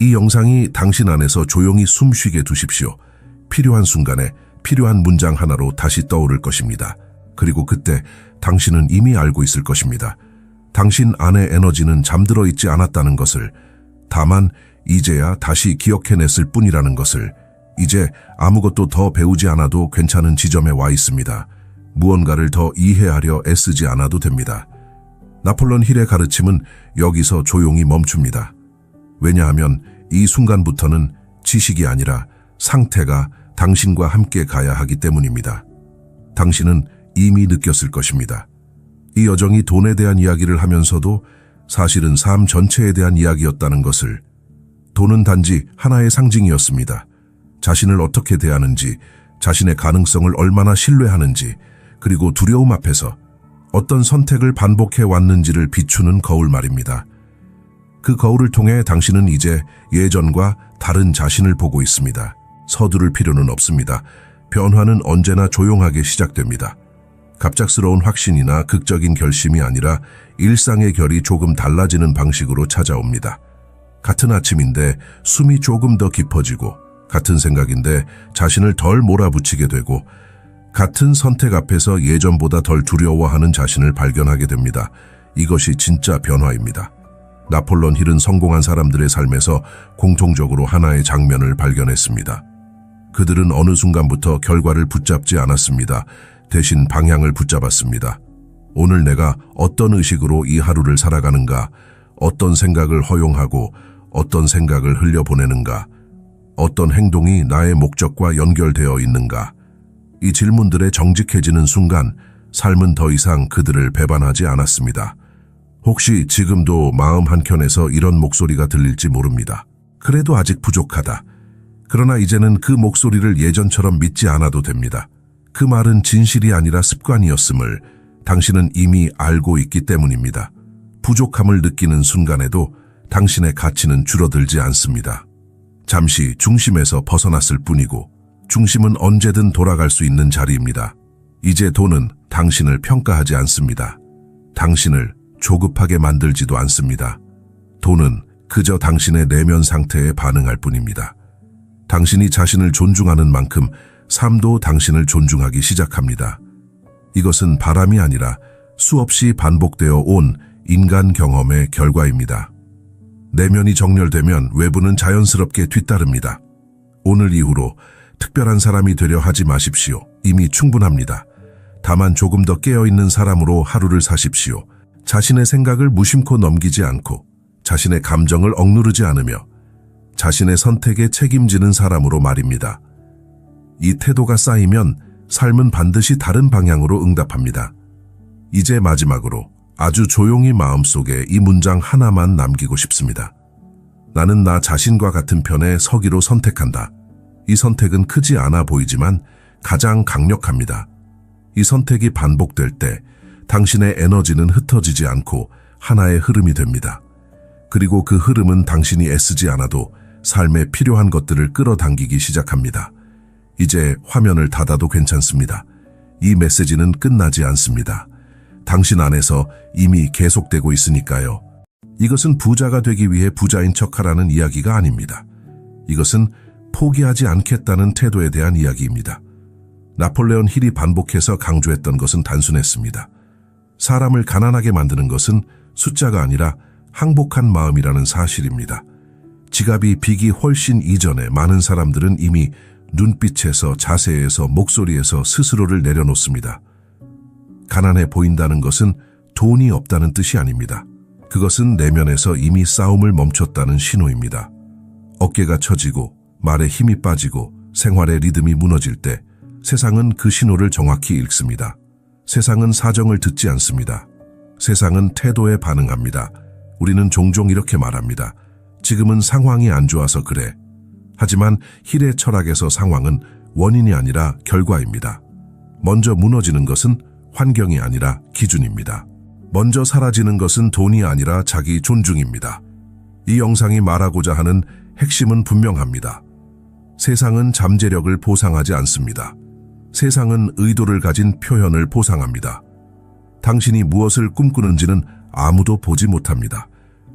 이 영상이 당신 안에서 조용히 숨쉬게 두십시오. 필요한 순간에 필요한 문장 하나로 다시 떠오를 것입니다. 그리고 그때 당신은 이미 알고 있을 것입니다. 당신 안의 에너지는 잠들어 있지 않았다는 것을, 다만 이제야 다시 기억해냈을 뿐이라는 것을. 이제 아무것도 더 배우지 않아도 괜찮은 지점에 와 있습니다. 무언가를 더 이해하려 애쓰지 않아도 됩니다. 나폴레온 힐의 가르침은 여기서 조용히 멈춥니다. 왜냐하면 이 순간부터는 지식이 아니라 상태가 당신과 함께 가야 하기 때문입니다. 당신은 이미 느꼈을 것입니다. 이 여정이 돈에 대한 이야기를 하면서도 사실은 삶 전체에 대한 이야기였다는 것을. 돈은 단지 하나의 상징이었습니다. 자신을 어떻게 대하는지, 자신의 가능성을 얼마나 신뢰하는지, 그리고 두려움 앞에서 어떤 선택을 반복해 왔는지를 비추는 거울 말입니다. 그 거울을 통해 당신은 이제 예전과 다른 자신을 보고 있습니다. 서두를 필요는 없습니다. 변화는 언제나 조용하게 시작됩니다. 갑작스러운 확신이나 극적인 결심이 아니라 일상의 결이 조금 달라지는 방식으로 찾아옵니다. 같은 아침인데 숨이 조금 더 깊어지고, 같은 생각인데 자신을 덜 몰아붙이게 되고, 같은 선택 앞에서 예전보다 덜 두려워하는 자신을 발견하게 됩니다. 이것이 진짜 변화입니다. 나폴레온 힐은 성공한 사람들의 삶에서 공통적으로 하나의 장면을 발견했습니다. 그들은 어느 순간부터 결과를 붙잡지 않았습니다. 대신 방향을 붙잡았습니다. 오늘 내가 어떤 의식으로 이 하루를 살아가는가, 어떤 생각을 허용하고 어떤 생각을 흘려보내는가, 어떤 행동이 나의 목적과 연결되어 있는가. 이 질문들에 정직해지는 순간 삶은 더 이상 그들을 배반하지 않았습니다. 혹시 지금도 마음 한켠에서 이런 목소리가 들릴지 모릅니다. 그래도 아직 부족하다. 그러나 이제는 그 목소리를 예전처럼 믿지 않아도 됩니다. 그 말은 진실이 아니라 습관이었음을 당신은 이미 알고 있기 때문입니다. 부족함을 느끼는 순간에도 당신의 가치는 줄어들지 않습니다. 잠시 중심에서 벗어났을 뿐이고 중심은 언제든 돌아갈 수 있는 자리입니다. 이제 돈은 당신을 평가하지 않습니다. 당신을 조급하게 만들지도 않습니다. 돈은 그저 당신의 내면 상태에 반응할 뿐입니다. 당신이 자신을 존중하는 만큼 삶도 당신을 존중하기 시작합니다. 이것은 바람이 아니라 수없이 반복되어 온 인간 경험의 결과입니다. 내면이 정렬되면 외부는 자연스럽게 뒤따릅니다. 오늘 이후로 특별한 사람이 되려 하지 마십시오. 이미 충분합니다. 다만 조금 더 깨어있는 사람으로 하루를 사십시오. 자신의 생각을 무심코 넘기지 않고 자신의 감정을 억누르지 않으며 자신의 선택에 책임지는 사람으로 말입니다. 이 태도가 쌓이면 삶은 반드시 다른 방향으로 응답합니다. 이제 마지막으로 아주 조용히 마음속에 이 문장 하나만 남기고 싶습니다. 나는 나 자신과 같은 편에 서기로 선택한다. 이 선택은 크지 않아 보이지만 가장 강력합니다. 이 선택이 반복될 때 당신의 에너지는 흩어지지 않고 하나의 흐름이 됩니다. 그리고 그 흐름은 당신이 애쓰지 않아도 삶에 필요한 것들을 끌어당기기 시작합니다. 이제 화면을 닫아도 괜찮습니다. 이 메시지는 끝나지 않습니다. 당신 안에서 이미 계속되고 있으니까요. 이것은 부자가 되기 위해 부자인 척하라는 이야기가 아닙니다. 이것은 포기하지 않겠다는 태도에 대한 이야기입니다. 나폴레온 힐이 반복해서 강조했던 것은 단순했습니다. 사람을 가난하게 만드는 것은 숫자가 아니라 항복한 마음이라는 사실입니다. 지갑이 빅이 훨씬 이전에 많은 사람들은 이미 눈빛에서, 자세에서, 목소리에서 스스로를 내려놓습니다. 가난해 보인다는 것은 돈이 없다는 뜻이 아닙니다. 그것은 내면에서 이미 싸움을 멈췄다는 신호입니다. 어깨가 처지고 말에 힘이 빠지고 생활의 리듬이 무너질 때 세상은 그 신호를 정확히 읽습니다. 세상은 사정을 듣지 않습니다. 세상은 태도에 반응합니다. 우리는 종종 이렇게 말합니다. 지금은 상황이 안 좋아서 그래. 하지만 힐의 철학에서 상황은 원인이 아니라 결과입니다. 먼저 무너지는 것은 환경이 아니라 기준입니다. 먼저 사라지는 것은 돈이 아니라 자기 존중입니다. 이 영상이 말하고자 하는 핵심은 분명합니다. 세상은 잠재력을 보상하지 않습니다. 세상은 의도를 가진 표현을 보상합니다. 당신이 무엇을 꿈꾸는지는 아무도 보지 못합니다.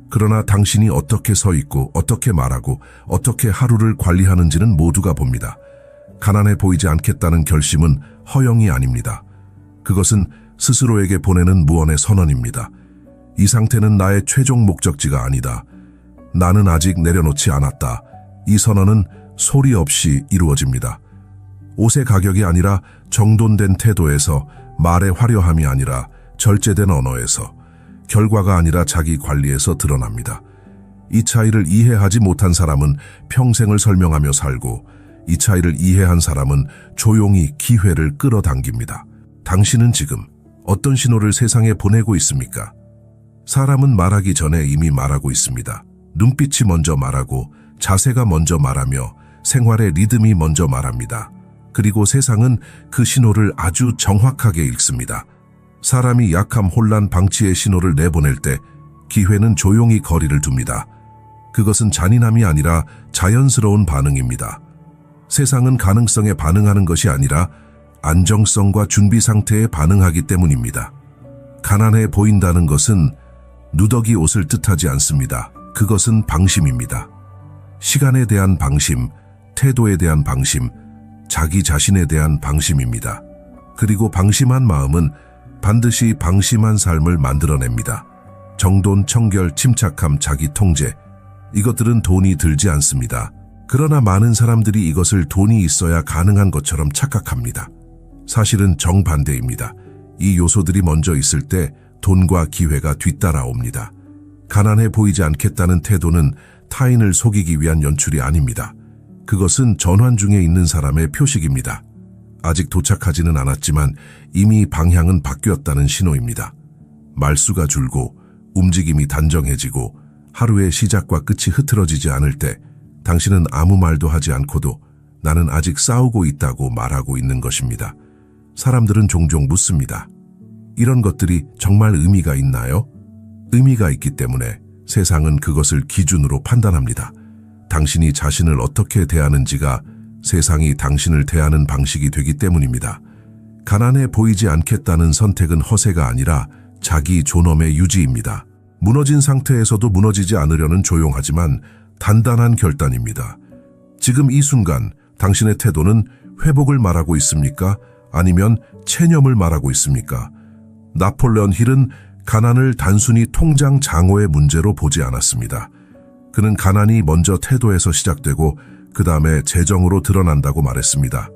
그러나 당신이 어떻게 서 있고 어떻게 말하고 어떻게 하루를 관리하는지는 모두가 봅니다. 가난해 보이지 않겠다는 결심은 허영이 아닙니다. 그것은 스스로에게 보내는 무언의 선언입니다. 이 상태는 나의 최종 목적지가 아니다. 나는 아직 내려놓지 않았다. 이 선언은 소리 없이 이루어집니다. 옷의 가격이 아니라 정돈된 태도에서, 말의 화려함이 아니라 절제된 언어에서, 결과가 아니라 자기 관리에서 드러납니다. 이 차이를 이해하지 못한 사람은 평생을 설명하며 살고, 이 차이를 이해한 사람은 조용히 기회를 끌어당깁니다. 당신은 지금 어떤 신호를 세상에 보내고 있습니까? 사람은 말하기 전에 이미 말하고 있습니다. 눈빛이 먼저 말하고 자세가 먼저 말하며 생활의 리듬이 먼저 말합니다. 그리고 세상은 그 신호를 아주 정확하게 읽습니다. 사람이 약함, 혼란, 방치의 신호를 내보낼 때 기회는 조용히 거리를 둡니다. 그것은 잔인함이 아니라 자연스러운 반응입니다. 세상은 가능성에 반응하는 것이 아니라 안정성과 준비 상태에 반응하기 때문입니다. 가난해 보인다는 것은 누더기 옷을 뜻하지 않습니다. 그것은 방심입니다. 시간에 대한 방심, 태도에 대한 방심, 자기 자신에 대한 방심입니다. 그리고 방심한 마음은 반드시 방심한 삶을 만들어냅니다. 정돈, 청결, 침착함, 자기 통제, 이것들은 돈이 들지 않습니다. 그러나 많은 사람들이 이것을 돈이 있어야 가능한 것처럼 착각합니다. 사실은 정반대입니다. 이 요소들이 먼저 있을 때 돈과 기회가 뒤따라옵니다. 가난해 보이지 않겠다는 태도는 타인을 속이기 위한 연출이 아닙니다. 그것은 전환 중에 있는 사람의 표식입니다. 아직 도착하지는 않았지만 이미 방향은 바뀌었다는 신호입니다. 말수가 줄고 움직임이 단정해지고 하루의 시작과 끝이 흐트러지지 않을 때 당신은 아무 말도 하지 않고도 나는 아직 싸우고 있다고 말하고 있는 것입니다. 사람들은 종종 묻습니다. 이런 것들이 정말 의미가 있나요? 의미가 있기 때문에 세상은 그것을 기준으로 판단합니다. 당신이 자신을 어떻게 대하는지가 세상이 당신을 대하는 방식이 되기 때문입니다. 가난해 보이지 않겠다는 선택은 허세가 아니라 자기 존엄의 유지입니다. 무너진 상태에서도 무너지지 않으려는 조용하지만 단단한 결단입니다. 지금 이 순간 당신의 태도는 회복을 말하고 있습니까? 아니면 체념을 말하고 있습니까? 나폴레온 힐은 가난을 단순히 통장 장호의 문제로 보지 않았습니다. 그는 가난이 먼저 태도에서 시작되고 그 다음에 재정으로 드러난다고 말했습니다.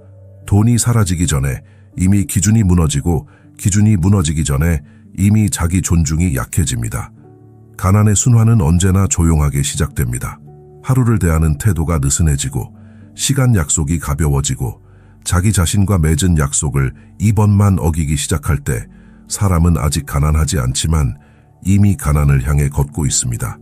돈이 사라지기 전에 이미 기준이 무너지고 기준이 무너지기 전에 이미 자기 존중이 약해집니다. 가난의 순환은 언제나 조용하게 시작됩니다. 하루를 대하는 태도가 느슨해지고 시간 약속이 가벼워지고 자기 자신과 맺은 약속을 이번만 어기기 시작할 때 사람은 아직 가난하지 않지만 이미 가난을 향해 걷고 있습니다.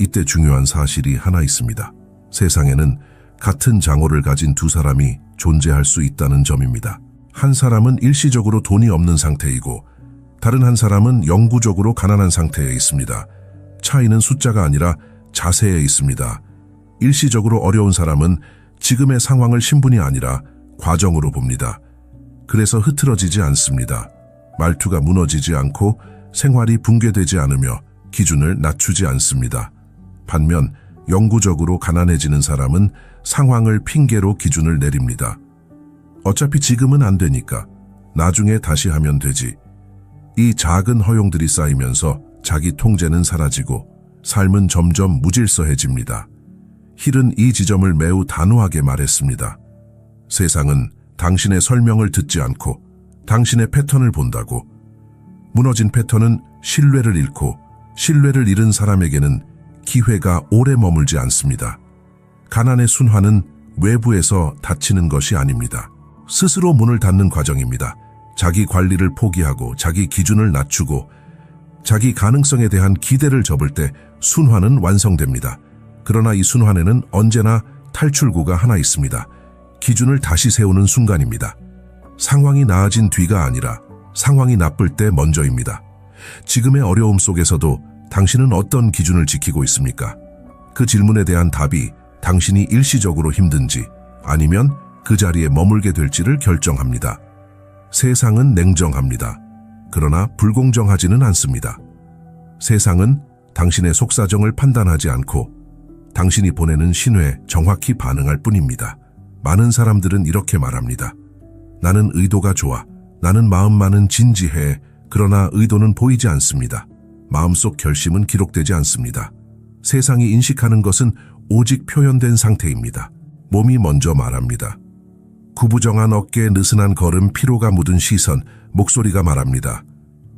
이때 중요한 사실이 하나 있습니다. 세상에는 같은 장호를 가진 두 사람이 존재할 수 있다는 점입니다. 한 사람은 일시적으로 돈이 없는 상태이고 다른 한 사람은 영구적으로 가난한 상태에 있습니다. 차이는 숫자가 아니라 자세에 있습니다. 일시적으로 어려운 사람은 지금의 상황을 신분이 아니라 과정으로 봅니다. 그래서 흐트러지지 않습니다. 말투가 무너지지 않고 생활이 붕괴되지 않으며 기준을 낮추지 않습니다. 반면 영구적으로 가난해지는 사람은 상황을 핑계로 기준을 내립니다. 어차피 지금은 안 되니까 나중에 다시 하면 되지. 이 작은 허용들이 쌓이면서 자기 통제는 사라지고 삶은 점점 무질서해집니다. 힐은 이 지점을 매우 단호하게 말했습니다. 세상은 당신의 설명을 듣지 않고 당신의 패턴을 본다고. 무너진 패턴은 신뢰를 잃고 신뢰를 잃은 사람에게는 기회가 오래 머물지 않습니다. 가난의 순환은 외부에서 닫히는 것이 아닙니다. 스스로 문을 닫는 과정입니다. 자기 관리를 포기하고 자기 기준을 낮추고 자기 가능성에 대한 기대를 접을 때 순환은 완성됩니다. 그러나 이 순환에는 언제나 탈출구가 하나 있습니다. 기준을 다시 세우는 순간입니다. 상황이 나아진 뒤가 아니라 상황이 나쁠 때 먼저입니다. 지금의 어려움 속에서도 당신은 어떤 기준을 지키고 있습니까? 그 질문에 대한 답이 당신이 일시적으로 힘든지 아니면 그 자리에 머물게 될지를 결정합니다. 세상은 냉정합니다. 그러나 불공정하지는 않습니다. 세상은 당신의 속사정을 판단하지 않고 당신이 보내는 신호에 정확히 반응할 뿐입니다. 많은 사람들은 이렇게 말합니다. 나는 의도가 좋아. 나는 마음만은 진지해. 그러나 의도는 보이지 않습니다. 마음속 결심은 기록되지 않습니다. 세상이 인식하는 것은 오직 표현된 상태입니다. 몸이 먼저 말합니다. 구부정한 어깨, 느슨한 걸음, 피로가 묻은 시선, 목소리가 말합니다.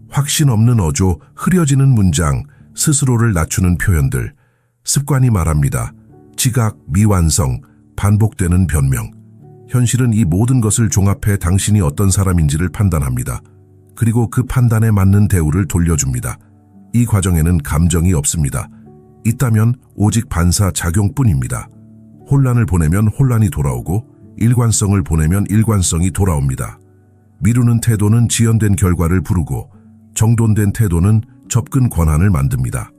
확신 없는 어조, 흐려지는 문장, 스스로를 낮추는 표현들, 습관이 말합니다. 지각, 미완성, 반복되는 변명. 현실은 이 모든 것을 종합해 당신이 어떤 사람인지를 판단합니다. 그리고 그 판단에 맞는 대우를 돌려줍니다. 이 과정에는 감정이 없습니다. 있다면 오직 반사작용뿐입니다. 혼란을 보내면 혼란이 돌아오고 일관성을 보내면 일관성이 돌아옵니다. 미루는 태도는 지연된 결과를 부르고 정돈된 태도는 접근 권한을 만듭니다.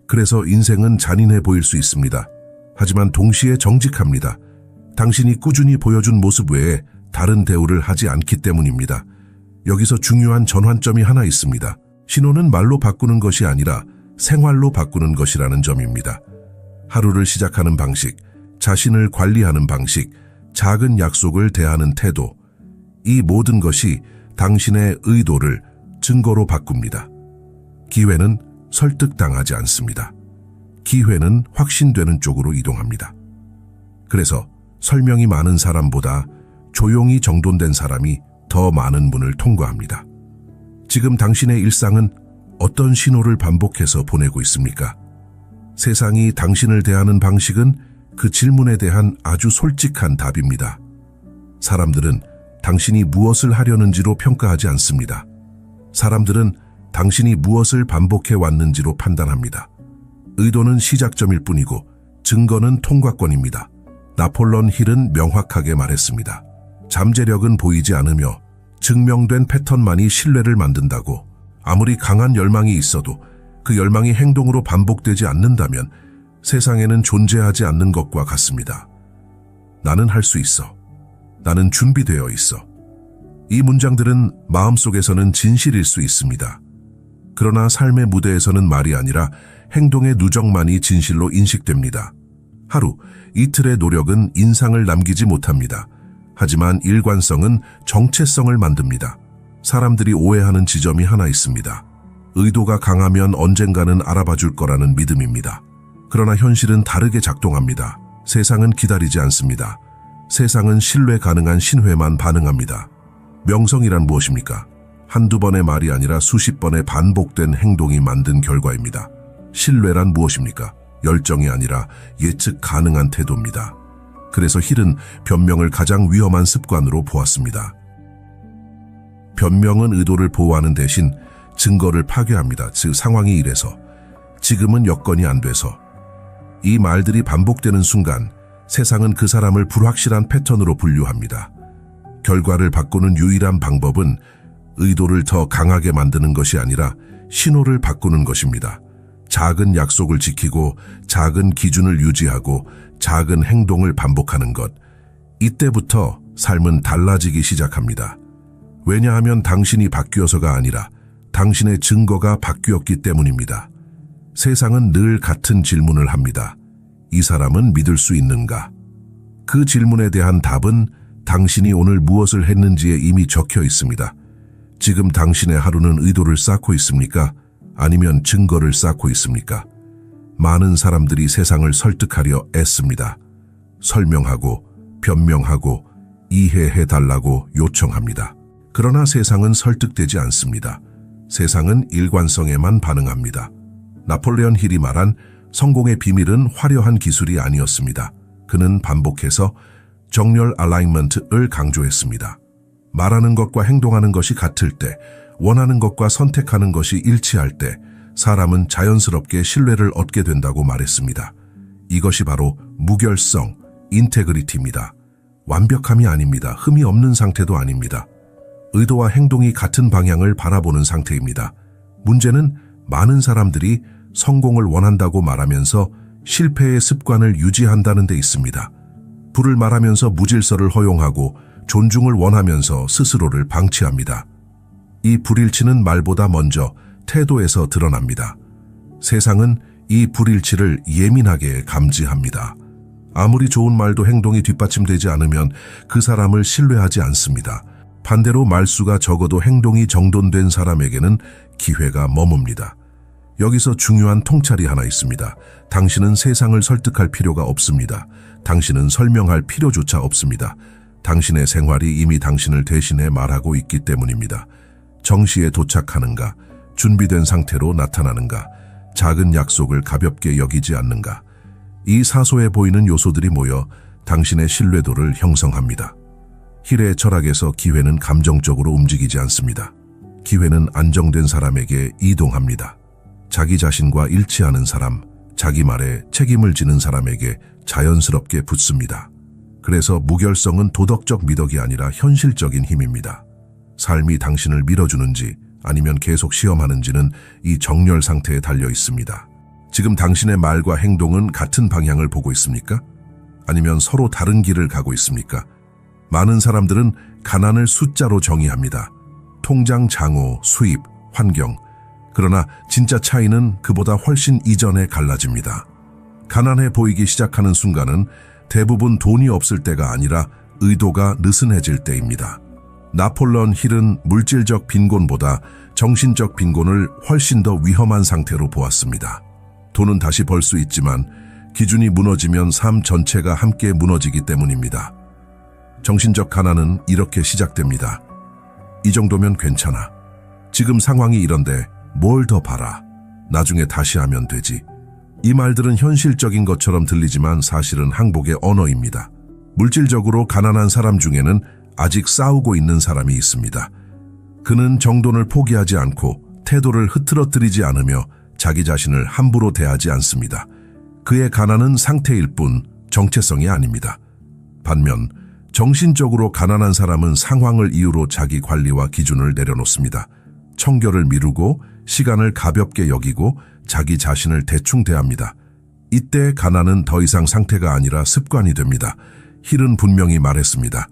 그래서 인생은 잔인해 보일 수 있습니다. 하지만 동시에 정직합니다. 당신이 꾸준히 보여준 모습 외에 다른 대우를 하지 않기 때문입니다. 여기서 중요한 전환점이 하나 있습니다. 신호는 말로 바꾸는 것이 아니라 생활로 바꾸는 것이라는 점입니다. 하루를 시작하는 방식, 자신을 관리하는 방식, 작은 약속을 대하는 태도, 이 모든 것이 당신의 의도를 증거로 바꿉니다. 기회는 설득당하지 않습니다. 기회는 확신되는 쪽으로 이동합니다. 그래서 설명이 많은 사람보다 조용히 정돈된 사람이 더 많은 문을 통과합니다. 지금 당신의 일상은 어떤 신호를 반복해서 보내고 있습니까? 세상이 당신을 대하는 방식은 그 질문에 대한 아주 솔직한 답입니다. 사람들은 당신이 무엇을 하려는지로 평가하지 않습니다. 사람들은 당신이 무엇을 반복해 왔는지로 판단합니다. 의도는 시작점일 뿐이고 증거는 통과권입니다. 나폴레옹 힐은 명확하게 말했습니다. 잠재력은 보이지 않으며 증명된 패턴만이 신뢰를 만든다고. 아무리 강한 열망이 있어도 그 열망이 행동으로 반복되지 않는다면 세상에는 존재하지 않는 것과 같습니다. 나는 할 수 있어. 나는 준비되어 있어. 이 문장들은 마음속에서는 진실일 수 있습니다. 그러나 삶의 무대에서는 말이 아니라 행동의 누적만이 진실로 인식됩니다. 하루, 이틀의 노력은 인상을 남기지 못합니다. 하지만 일관성은 정체성을 만듭니다. 사람들이 오해하는 지점이 하나 있습니다. 의도가 강하면 언젠가는 알아봐 줄 거라는 믿음입니다. 그러나 현실은 다르게 작동합니다. 세상은 기다리지 않습니다. 세상은 신뢰 가능한 신뢰만 반응합니다. 명성이란 무엇입니까? 한두 번의 말이 아니라 수십 번의 반복된 행동이 만든 결과입니다. 신뢰란 무엇입니까? 열정이 아니라 예측 가능한 태도입니다. 그래서 힐은 변명을 가장 위험한 습관으로 보았습니다. 변명은 의도를 보호하는 대신 증거를 파괴합니다. 즉 상황이 이래서, 지금은 여건이 안 돼서. 이 말들이 반복되는 순간 세상은 그 사람을 불확실한 패턴으로 분류합니다. 결과를 바꾸는 유일한 방법은 의도를 더 강하게 만드는 것이 아니라 신호를 바꾸는 것입니다. 작은 약속을 지키고 작은 기준을 유지하고 작은 행동을 반복하는 것. 이때부터 삶은 달라지기 시작합니다. 왜냐하면 당신이 바뀌어서가 아니라 당신의 증거가 바뀌었기 때문입니다. 세상은 늘 같은 질문을 합니다. 이 사람은 믿을 수 있는가? 그 질문에 대한 답은 당신이 오늘 무엇을 했는지에 이미 적혀 있습니다. 지금 당신의 하루는 의도를 쌓고 있습니까? 아니면 증거를 쌓고 있습니까? 많은 사람들이 세상을 설득하려 애씁니다. 설명하고 변명하고 이해해달라고 요청합니다. 그러나 세상은 설득되지 않습니다. 세상은 일관성에만 반응합니다. 나폴레옹 힐이 말한 성공의 비밀은 화려한 기술이 아니었습니다. 그는 반복해서 정렬 알라이먼트를 강조했습니다. 말하는 것과 행동하는 것이 같을 때, 원하는 것과 선택하는 것이 일치할 때 사람은 자연스럽게 신뢰를 얻게 된다고 말했습니다. 이것이 바로 무결성, 인테그리티입니다. 완벽함이 아닙니다. 흠이 없는 상태도 아닙니다. 의도와 행동이 같은 방향을 바라보는 상태입니다. 문제는 많은 사람들이 성공을 원한다고 말하면서 실패의 습관을 유지한다는 데 있습니다. 부를 말하면서 무질서를 허용하고 존중을 원하면서 스스로를 방치합니다. 이 불일치는 말보다 먼저 태도에서 드러납니다. 세상은 이 불일치를 예민하게 감지합니다. 아무리 좋은 말도 행동이 뒷받침되지 않으면 그 사람을 신뢰하지 않습니다. 반대로 말수가 적어도 행동이 정돈된 사람에게는 기회가 머뭅니다. 여기서 중요한 통찰이 하나 있습니다. 당신은 세상을 설득할 필요가 없습니다. 당신은 설명할 필요조차 없습니다. 당신의 생활이 이미 당신을 대신해 말하고 있기 때문입니다. 정시에 도착하는가, 준비된 상태로 나타나는가, 작은 약속을 가볍게 여기지 않는가. 이 사소해 보이는 요소들이 모여 당신의 신뢰도를 형성합니다. 힐의 철학에서 기회는 감정적으로 움직이지 않습니다. 기회는 안정된 사람에게 이동합니다. 자기 자신과 일치하는 사람, 자기 말에 책임을 지는 사람에게 자연스럽게 붙습니다. 그래서 무결성은 도덕적 미덕이 아니라 현실적인 힘입니다. 삶이 당신을 밀어주는지 아니면 계속 시험하는지는 이 정렬 상태에 달려 있습니다. 지금 당신의 말과 행동은 같은 방향을 보고 있습니까? 아니면 서로 다른 길을 가고 있습니까? 많은 사람들은 가난을 숫자로 정의합니다. 통장 장호, 수입, 환경. 그러나 진짜 차이는 그보다 훨씬 이전에 갈라집니다. 가난해 보이기 시작하는 순간은 대부분 돈이 없을 때가 아니라 의도가 느슨해질 때입니다. 나폴레옹 힐은 물질적 빈곤보다 정신적 빈곤을 훨씬 더 위험한 상태로 보았습니다. 돈은 다시 벌 수 있지만 기준이 무너지면 삶 전체가 함께 무너지기 때문입니다. 정신적 가난은 이렇게 시작됩니다. 이 정도면 괜찮아. 지금 상황이 이런데 뭘 더 바라. 나중에 다시 하면 되지. 이 말들은 현실적인 것처럼 들리지만 사실은 항복의 언어입니다. 물질적으로 가난한 사람 중에는 아직 싸우고 있는 사람이 있습니다. 그는 정돈을 포기하지 않고 태도를 흐트러뜨리지 않으며 자기 자신을 함부로 대하지 않습니다. 그의 가난은 상태일 뿐 정체성이 아닙니다. 반면 정신적으로 가난한 사람은 상황을 이유로 자기 관리와 기준을 내려놓습니다. 청결을 미루고 시간을 가볍게 여기고 자기 자신을 대충 대합니다. 이때 가난은 더 이상 상태가 아니라 습관이 됩니다. 힐은 분명히 말했습니다.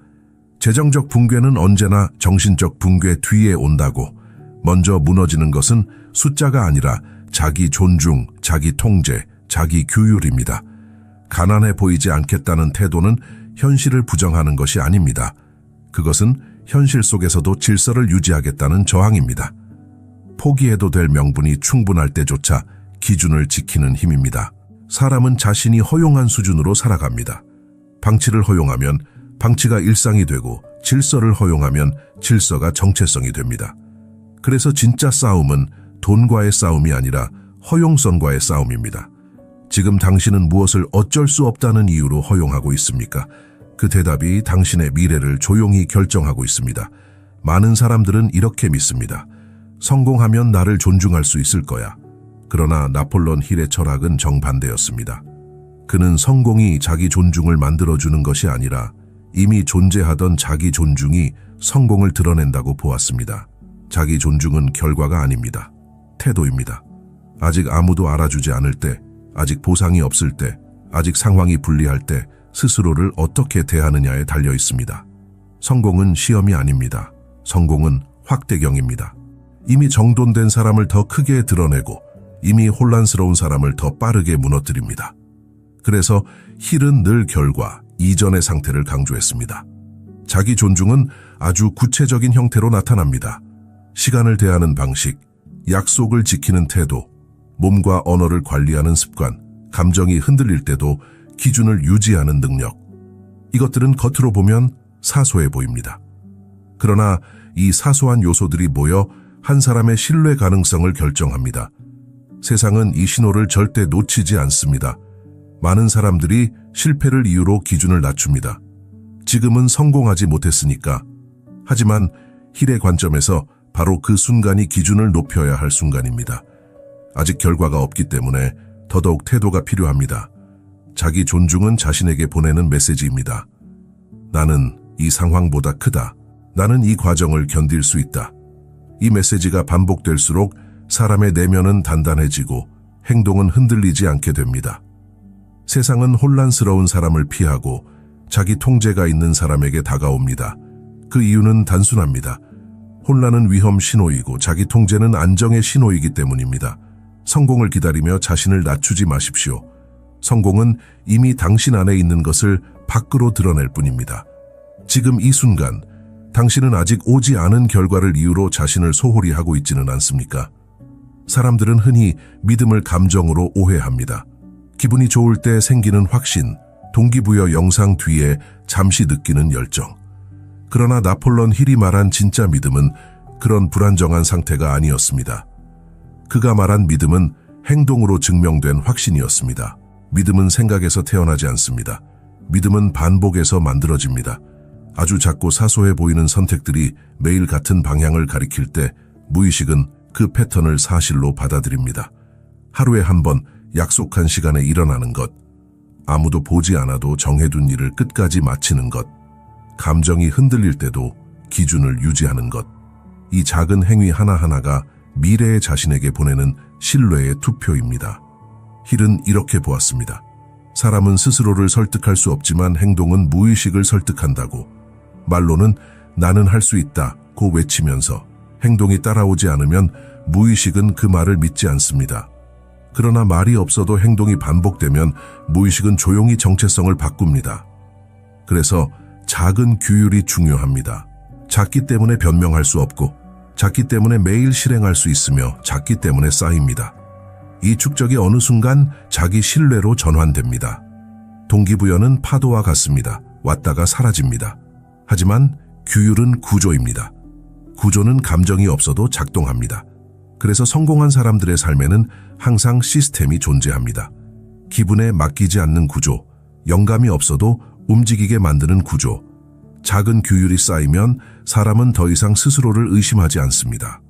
재정적 붕괴는 언제나 정신적 붕괴 뒤에 온다고. 먼저 무너지는 것은 숫자가 아니라 자기 존중, 자기 통제, 자기 규율입니다. 가난해 보이지 않겠다는 태도는 현실을 부정하는 것이 아닙니다. 그것은 현실 속에서도 질서를 유지하겠다는 저항입니다. 포기해도 될 명분이 충분할 때조차 기준을 지키는 힘입니다. 사람은 자신이 허용한 수준으로 살아갑니다. 방치를 허용하면 방치가 일상이 되고 질서를 허용하면 질서가 정체성이 됩니다. 그래서 진짜 싸움은 돈과의 싸움이 아니라 허용성과의 싸움입니다. 지금 당신은 무엇을 어쩔 수 없다는 이유로 허용하고 있습니까? 그 대답이 당신의 미래를 조용히 결정하고 있습니다. 많은 사람들은 이렇게 믿습니다. 성공하면 나를 존중할 수 있을 거야. 그러나 나폴레옹 힐의 철학은 정반대였습니다. 그는 성공이 자기 존중을 만들어주는 것이 아니라 이미 존재하던 자기 존중이 성공을 드러낸다고 보았습니다. 자기 존중은 결과가 아닙니다. 태도입니다. 아직 아무도 알아주지 않을 때, 아직 보상이 없을 때, 아직 상황이 불리할 때 스스로를 어떻게 대하느냐에 달려 있습니다. 성공은 시험이 아닙니다. 성공은 확대경입니다. 이미 정돈된 사람을 더 크게 드러내고 이미 혼란스러운 사람을 더 빠르게 무너뜨립니다. 그래서 힐은 늘 결과, 이전의 상태를 강조했습니다. 자기 존중은 아주 구체적인 형태로 나타납니다. 시간을 대하는 방식, 약속을 지키는 태도, 몸과 언어를 관리하는 습관, 감정이 흔들릴 때도 기준을 유지하는 능력. 이것들은 겉으로 보면 사소해 보입니다. 그러나 이 사소한 요소들이 모여 한 사람의 신뢰 가능성을 결정합니다. 세상은 이 신호를 절대 놓치지 않습니다. 많은 사람들이 실패를 이유로 기준을 낮춥니다. 지금은 성공하지 못했으니까. 하지만 힐의 관점에서 바로 그 순간이 기준을 높여야 할 순간입니다. 아직 결과가 없기 때문에 더더욱 태도가 필요합니다. 자기 존중은 자신에게 보내는 메시지입니다. 나는 이 상황보다 크다. 나는 이 과정을 견딜 수 있다. 이 메시지가 반복될수록 사람의 내면은 단단해지고 행동은 흔들리지 않게 됩니다. 세상은 혼란스러운 사람을 피하고 자기 통제가 있는 사람에게 다가옵니다. 그 이유는 단순합니다. 혼란은 위험 신호이고 자기 통제는 안정의 신호이기 때문입니다. 성공을 기다리며 자신을 낮추지 마십시오. 성공은 이미 당신 안에 있는 것을 밖으로 드러낼 뿐입니다. 지금 이 순간, 당신은 아직 오지 않은 결과를 이유로 자신을 소홀히 하고 있지는 않습니까? 사람들은 흔히 믿음을 감정으로 오해합니다. 기분이 좋을 때 생기는 확신, 동기부여 영상 뒤에 잠시 느끼는 열정. 그러나 나폴레옹 힐이 말한 진짜 믿음은 그런 불안정한 상태가 아니었습니다. 그가 말한 믿음은 행동으로 증명된 확신이었습니다. 믿음은 생각에서 태어나지 않습니다. 믿음은 반복에서 만들어집니다. 아주 작고 사소해 보이는 선택들이 매일 같은 방향을 가리킬 때 무의식은 그 패턴을 사실로 받아들입니다. 하루에 한 번 약속한 시간에 일어나는 것, 아무도 보지 않아도 정해둔 일을 끝까지 마치는 것, 감정이 흔들릴 때도 기준을 유지하는 것. 이 작은 행위 하나하나가 미래의 자신에게 보내는 신뢰의 투표입니다. 힐은 이렇게 보았습니다. 사람은 스스로를 설득할 수 없지만 행동은 무의식을 설득한다고. 말로는 나는 할 수 있다고 외치면서 행동이 따라오지 않으면 무의식은 그 말을 믿지 않습니다. 그러나 말이 없어도 행동이 반복되면 무의식은 조용히 정체성을 바꿉니다. 그래서 작은 규율이 중요합니다. 작기 때문에 변명할 수 없고, 작기 때문에 매일 실행할 수 있으며 작기 때문에 쌓입니다. 이 축적이 어느 순간 자기 신뢰로 전환됩니다. 동기부여는 파도와 같습니다. 왔다가 사라집니다. 하지만 규율은 구조입니다. 구조는 감정이 없어도 작동합니다. 그래서 성공한 사람들의 삶에는 항상 시스템이 존재합니다. 기분에 맡기지 않는 구조, 영감이 없어도 움직이게 만드는 구조. 작은 규율이 쌓이면 사람은 더 이상 스스로를 의심하지 않습니다.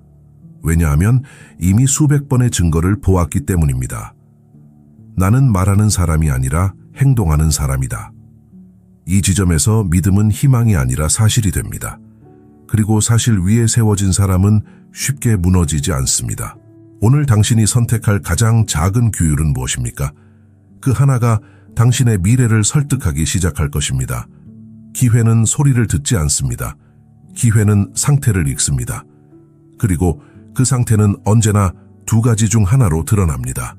왜냐하면 이미 수백 번의 증거를 보았기 때문입니다. 나는 말하는 사람이 아니라 행동하는 사람이다. 이 지점에서 믿음은 희망이 아니라 사실이 됩니다. 그리고 사실 위에 세워진 사람은 쉽게 무너지지 않습니다. 오늘 당신이 선택할 가장 작은 규율은 무엇입니까? 그 하나가 당신의 미래를 설득하기 시작할 것입니다. 기회는 소리를 듣지 않습니다. 기회는 상태를 읽습니다. 그리고 그 상태는 언제나 두 가지 중 하나로 드러납니다.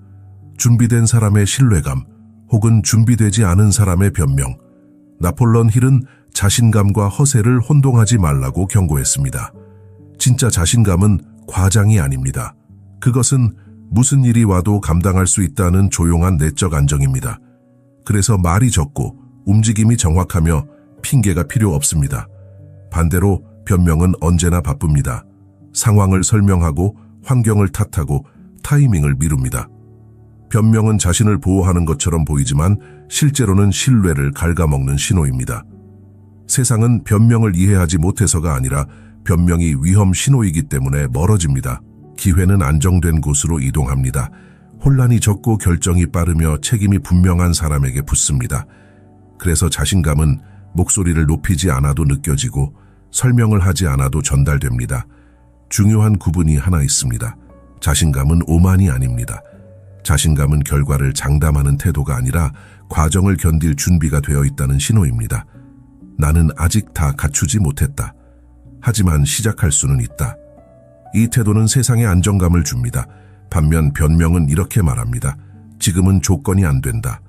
준비된 사람의 신뢰감 혹은 준비되지 않은 사람의 변명. 나폴레옹 힐은 자신감과 허세를 혼동하지 말라고 경고했습니다. 진짜 자신감은 과장이 아닙니다. 그것은 무슨 일이 와도 감당할 수 있다는 조용한 내적 안정입니다. 그래서 말이 적고 움직임이 정확하며 핑계가 필요 없습니다. 반대로 변명은 언제나 바쁩니다. 상황을 설명하고 환경을 탓하고 타이밍을 미룹니다. 변명은 자신을 보호하는 것처럼 보이지만 실제로는 신뢰를 갉아먹는 신호입니다. 세상은 변명을 이해하지 못해서가 아니라 변명이 위험 신호이기 때문에 멀어집니다. 기회는 안정된 곳으로 이동합니다. 혼란이 적고 결정이 빠르며 책임이 분명한 사람에게 붙습니다. 그래서 자신감은 목소리를 높이지 않아도 느껴지고 설명을 하지 않아도 전달됩니다. 중요한 구분이 하나 있습니다. 자신감은 오만이 아닙니다. 자신감은 결과를 장담하는 태도가 아니라 과정을 견딜 준비가 되어 있다는 신호입니다. 나는 아직 다 갖추지 못했다. 하지만 시작할 수는 있다. 이 태도는 세상에 안정감을 줍니다. 반면 변명은 이렇게 말합니다. 지금은 조건이 안 된다.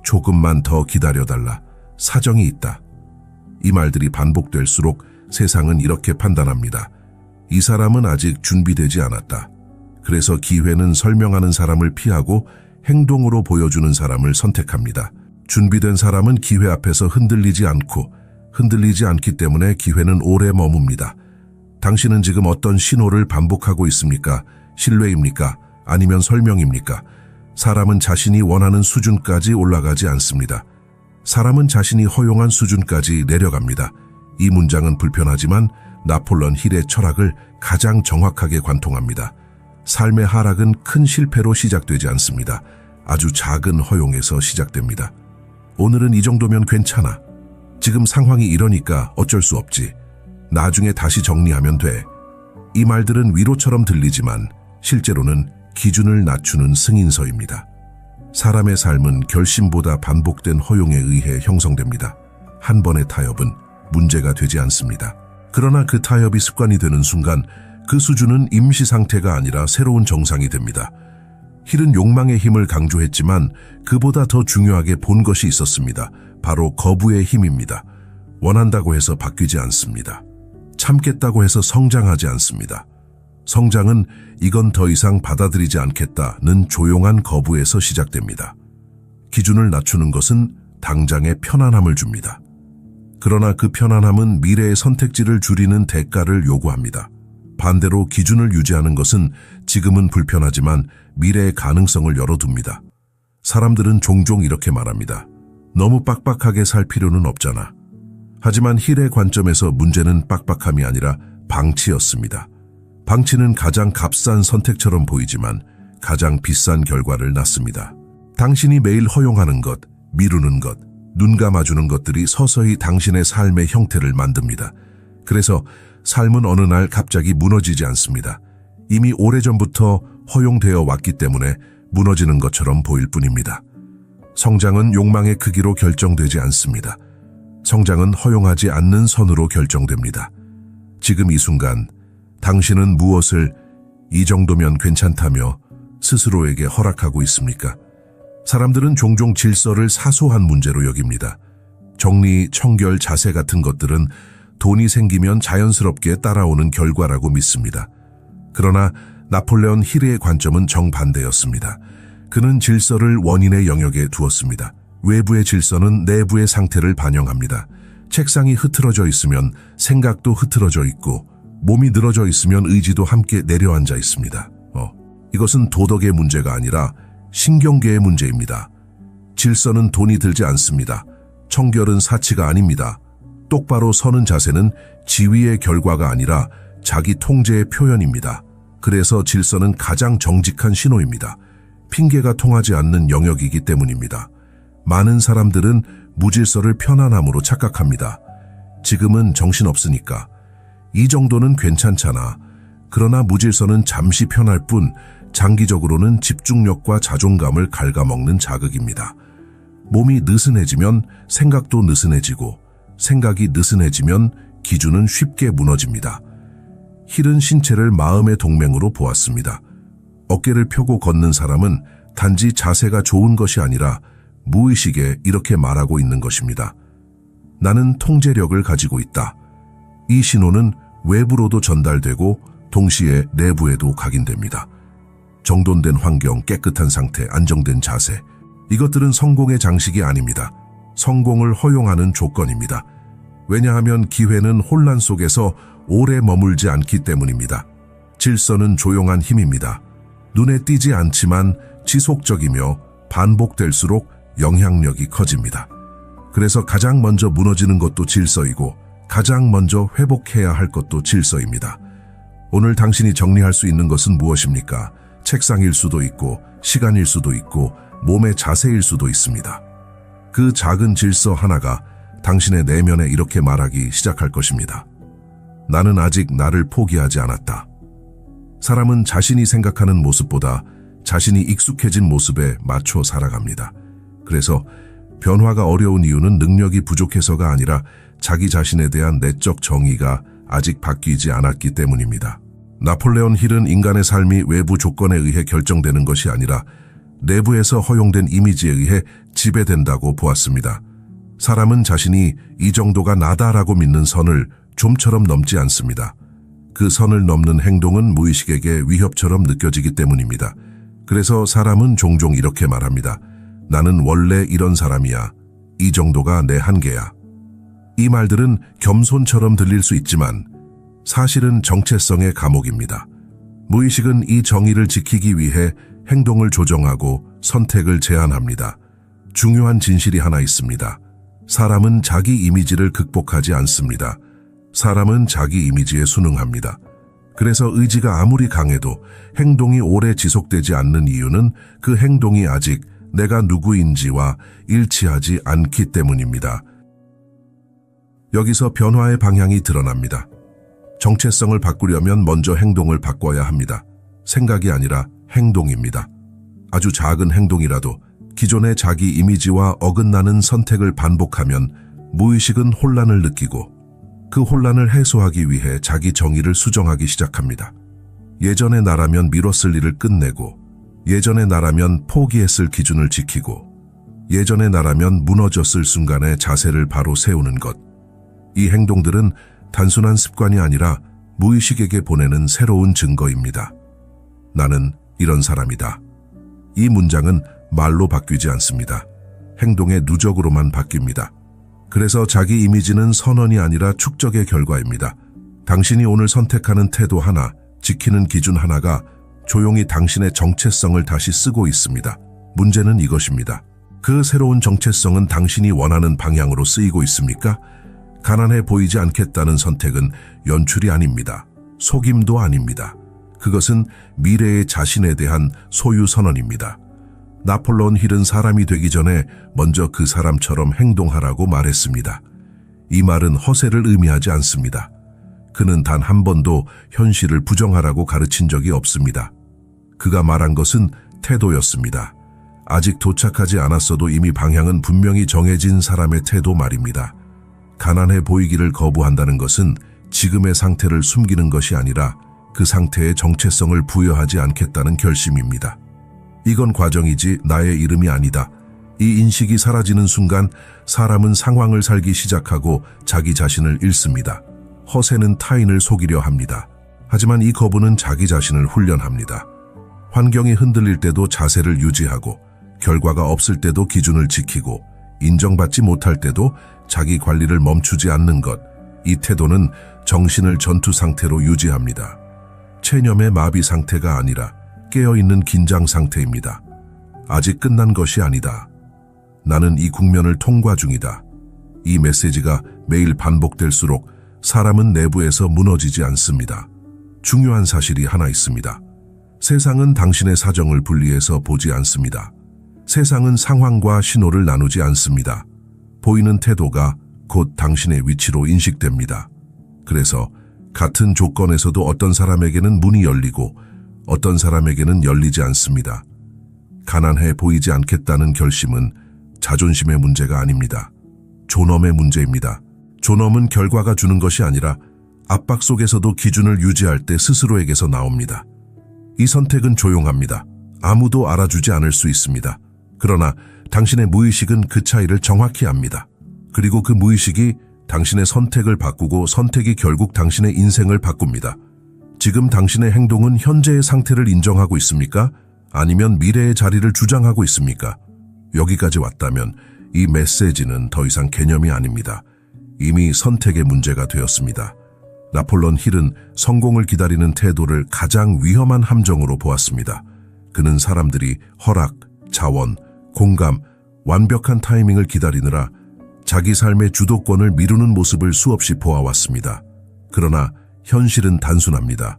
조금만 더 기다려달라. 사정이 있다. 이 말들이 반복될수록 세상은 이렇게 판단합니다. 이 사람은 아직 준비되지 않았다. 그래서 기회는 설명하는 사람을 피하고 행동으로 보여주는 사람을 선택합니다. 준비된 사람은 기회 앞에서 흔들리지 않기 때문에 기회는 오래 머뭅니다. 당신은 지금 어떤 신호를 반복하고 있습니까? 신뢰입니까? 아니면 설명입니까? 사람은 자신이 원하는 수준까지 올라가지 않습니다. 사람은 자신이 허용한 수준까지 내려갑니다. 이 문장은 불편하지만 나폴레옹 힐의 철학을 가장 정확하게 관통합니다. 삶의 하락은 큰 실패로 시작되지 않습니다. 아주 작은 허용에서 시작됩니다. 오늘은 이 정도면 괜찮아. 지금 상황이 이러니까 어쩔 수 없지. 나중에 다시 정리하면 돼. 이 말들은 위로처럼 들리지만 실제로는 기준을 낮추는 승인서입니다. 사람의 삶은 결심보다 반복된 허용에 의해 형성됩니다. 한 번의 타협은 문제가 되지 않습니다. 그러나 그 타협이 습관이 되는 순간 그 수준은 임시 상태가 아니라 새로운 정상이 됩니다. 힐은 욕망의 힘을 강조했지만 그보다 더 중요하게 본 것이 있었습니다. 바로 거부의 힘입니다. 원한다고 해서 바뀌지 않습니다. 참겠다고 해서 성장하지 않습니다. 성장은 이건 더 이상 받아들이지 않겠다는 조용한 거부에서 시작됩니다. 기준을 낮추는 것은 당장의 편안함을 줍니다. 그러나 그 편안함은 미래의 선택지를 줄이는 대가를 요구합니다. 반대로 기준을 유지하는 것은 지금은 불편하지만 미래의 가능성을 열어둡니다. 사람들은 종종 이렇게 말합니다. 너무 빡빡하게 살 필요는 없잖아. 하지만 힐의 관점에서 문제는 빡빡함이 아니라 방치였습니다. 방치는 가장 값싼 선택처럼 보이지만 가장 비싼 결과를 낳습니다. 당신이 매일 허용하는 것, 미루는 것, 눈 감아주는 것들이 서서히 당신의 삶의 형태를 만듭니다. 그래서 삶은 어느 날 갑자기 무너지지 않습니다. 이미 오래전부터 허용되어 왔기 때문에 무너지는 것처럼 보일 뿐입니다. 성장은 욕망의 크기로 결정되지 않습니다. 성장은 허용하지 않는 선으로 결정됩니다. 지금 이 순간 당신은 무엇을 이 정도면 괜찮다며 스스로에게 허락하고 있습니까? 사람들은 종종 질서를 사소한 문제로 여깁니다. 정리, 청결, 자세 같은 것들은 돈이 생기면 자연스럽게 따라오는 결과라고 믿습니다. 그러나 나폴레옹 힐의 관점은 정반대였습니다. 그는 질서를 원인의 영역에 두었습니다. 외부의 질서는 내부의 상태를 반영합니다. 책상이 흐트러져 있으면 생각도 흐트러져 있고, 몸이 늘어져 있으면 의지도 함께 내려앉아 있습니다. 이것은 도덕의 문제가 아니라 신경계의 문제입니다. 질서는 돈이 들지 않습니다. 청결은 사치가 아닙니다. 똑바로 서는 자세는 지위의 결과가 아니라 자기 통제의 표현입니다. 그래서 질서는 가장 정직한 신호입니다. 핑계가 통하지 않는 영역이기 때문입니다. 많은 사람들은 무질서를 편안함으로 착각합니다. 지금은 정신없으니까. 이 정도는 괜찮잖아. 그러나 무질서는 잠시 편할 뿐 장기적으로는 집중력과 자존감을 갉아먹는 자극입니다. 몸이 느슨해지면 생각도 느슨해지고 생각이 느슨해지면 기준은 쉽게 무너집니다. 힐은 신체를 마음의 동맹으로 보았습니다. 어깨를 펴고 걷는 사람은 단지 자세가 좋은 것이 아니라 무의식에 이렇게 말하고 있는 것입니다. 나는 통제력을 가지고 있다. 이 신호는 외부로도 전달되고 동시에 내부에도 각인됩니다. 정돈된 환경, 깨끗한 상태, 안정된 자세. 이것들은 성공의 장식이 아닙니다. 성공을 허용하는 조건입니다. 왜냐하면 기회는 혼란 속에서 오래 머물지 않기 때문입니다. 질서는 조용한 힘입니다. 눈에 띄지 않지만 지속적이며 반복될수록 영향력이 커집니다. 그래서 가장 먼저 무너지는 것도 질서이고 가장 먼저 회복해야 할 것도 질서입니다. 오늘 당신이 정리할 수 있는 것은 무엇입니까? 책상일 수도 있고 시간일 수도 있고 몸의 자세일 수도 있습니다. 그 작은 질서 하나가 당신의 내면에 이렇게 말하기 시작할 것입니다. 나는 아직 나를 포기하지 않았다. 사람은 자신이 생각하는 모습보다 자신이 익숙해진 모습에 맞춰 살아갑니다. 그래서 변화가 어려운 이유는 능력이 부족해서가 아니라 자기 자신에 대한 내적 정의가 아직 바뀌지 않았기 때문입니다. 나폴레온 힐은 인간의 삶이 외부 조건에 의해 결정되는 것이 아니라 내부에서 허용된 이미지에 의해 지배된다고 보았습니다. 사람은 자신이 이 정도가 나다라고 믿는 선을 좀처럼 넘지 않습니다. 그 선을 넘는 행동은 무의식에게 위협처럼 느껴지기 때문입니다. 그래서 사람은 종종 이렇게 말합니다. 나는 원래 이런 사람이야. 이 정도가 내 한계야. 이 말들은 겸손처럼 들릴 수 있지만 사실은 정체성의 감옥입니다. 무의식은 이 정의를 지키기 위해 행동을 조정하고 선택을 제한합니다. 중요한 진실이 하나 있습니다. 사람은 자기 이미지를 극복하지 않습니다. 사람은 자기 이미지에 순응합니다. 그래서 의지가 아무리 강해도 행동이 오래 지속되지 않는 이유는 그 행동이 아직 내가 누구인지와 일치하지 않기 때문입니다. 여기서 변화의 방향이 드러납니다. 정체성을 바꾸려면 먼저 행동을 바꿔야 합니다. 생각이 아니라 행동입니다. 아주 작은 행동이라도 기존의 자기 이미지와 어긋나는 선택을 반복하면 무의식은 혼란을 느끼고 그 혼란을 해소하기 위해 자기 정의를 수정하기 시작합니다. 예전의 나라면 미뤘을 일을 끝내고, 예전의 나라면 포기했을 기준을 지키고, 예전의 나라면 무너졌을 순간에 자세를 바로 세우는 것. 이 행동들은 단순한 습관이 아니라 무의식에게 보내는 새로운 증거입니다. 나는 이런 사람이다. 이 문장은 말로 바뀌지 않습니다. 행동의 누적으로만 바뀝니다. 그래서 자기 이미지는 선언이 아니라 축적의 결과입니다. 당신이 오늘 선택하는 태도 하나, 지키는 기준 하나가 조용히 당신의 정체성을 다시 쓰고 있습니다. 문제는 이것입니다. 그 새로운 정체성은 당신이 원하는 방향으로 쓰이고 있습니까? 가난해 보이지 않겠다는 선택은 연출이 아닙니다. 속임도 아닙니다. 그것은 미래의 자신에 대한 소유 선언입니다. 나폴레온 힐은 사람이 되기 전에 먼저 그 사람처럼 행동하라고 말했습니다. 이 말은 허세를 의미하지 않습니다. 그는 단 한 번도 현실을 부정하라고 가르친 적이 없습니다. 그가 말한 것은 태도였습니다. 아직 도착하지 않았어도 이미 방향은 분명히 정해진 사람의 태도 말입니다. 가난해 보이기를 거부한다는 것은 지금의 상태를 숨기는 것이 아니라 그 상태에 정체성을 부여하지 않겠다는 결심입니다. 이건 과정이지 나의 이름이 아니다. 이 인식이 사라지는 순간 사람은 상황을 살기 시작하고 자기 자신을 잃습니다. 허세는 타인을 속이려 합니다. 하지만 이 거부는 자기 자신을 훈련합니다. 환경이 흔들릴 때도 자세를 유지하고, 결과가 없을 때도 기준을 지키고, 인정받지 못할 때도 자기 관리를 멈추지 않는 것. 이 태도는 정신을 전투 상태로 유지합니다. 체념의 마비 상태가 아니라 깨어있는 긴장 상태입니다. 아직 끝난 것이 아니다. 나는 이 국면을 통과 중이다. 이 메시지가 매일 반복될수록 사람은 내부에서 무너지지 않습니다. 중요한 사실이 하나 있습니다. 세상은 당신의 사정을 분리해서 보지 않습니다. 세상은 상황과 신호를 나누지 않습니다. 보이는 태도가 곧 당신의 위치로 인식됩니다. 그래서 같은 조건에서도 어떤 사람에게는 문이 열리고 어떤 사람에게는 열리지 않습니다. 가난해 보이지 않겠다는 결심은 자존심의 문제가 아닙니다. 존엄의 문제입니다. 존엄은 결과가 주는 것이 아니라 압박 속에서도 기준을 유지할 때 스스로에게서 나옵니다. 이 선택은 조용합니다. 아무도 알아주지 않을 수 있습니다. 그러나 당신의 무의식은 그 차이를 정확히 압니다. 그리고 그 무의식이 당신의 선택을 바꾸고 선택이 결국 당신의 인생을 바꿉니다. 지금 당신의 행동은 현재의 상태를 인정하고 있습니까? 아니면 미래의 자리를 주장하고 있습니까? 여기까지 왔다면 이 메시지는 더 이상 개념이 아닙니다. 이미 선택의 문제가 되었습니다. 나폴레옹 힐은 성공을 기다리는 태도를 가장 위험한 함정으로 보았습니다. 그는 사람들이 허락, 자원, 공감, 완벽한 타이밍을 기다리느라 자기 삶의 주도권을 미루는 모습을 수없이 보아왔습니다. 그러나 현실은 단순합니다.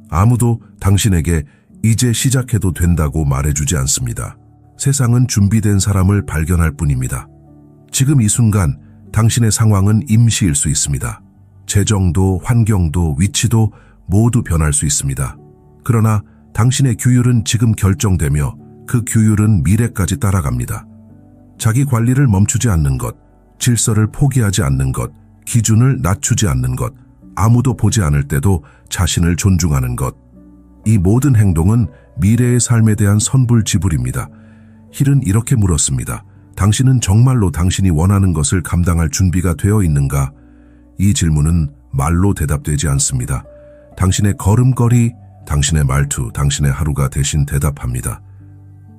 아무도 당신에게 이제 시작해도 된다고 말해주지 않습니다. 세상은 준비된 사람을 발견할 뿐입니다. 지금 이 순간 당신의 상황은 임시일 수 있습니다. 재정도, 환경도, 위치도 모두 변할 수 있습니다. 그러나 당신의 규율은 지금 결정되며 그 규율은 미래까지 따라갑니다. 자기 관리를 멈추지 않는 것, 질서를 포기하지 않는 것, 기준을 낮추지 않는 것, 아무도 보지 않을 때도 자신을 존중하는 것. 이 모든 행동은 미래의 삶에 대한 선불지불입니다. 힐은 이렇게 물었습니다. 당신은 정말로 당신이 원하는 것을 감당할 준비가 되어 있는가? 이 질문은 말로 대답되지 않습니다. 당신의 걸음걸이, 당신의 말투, 당신의 하루가 대신 대답합니다.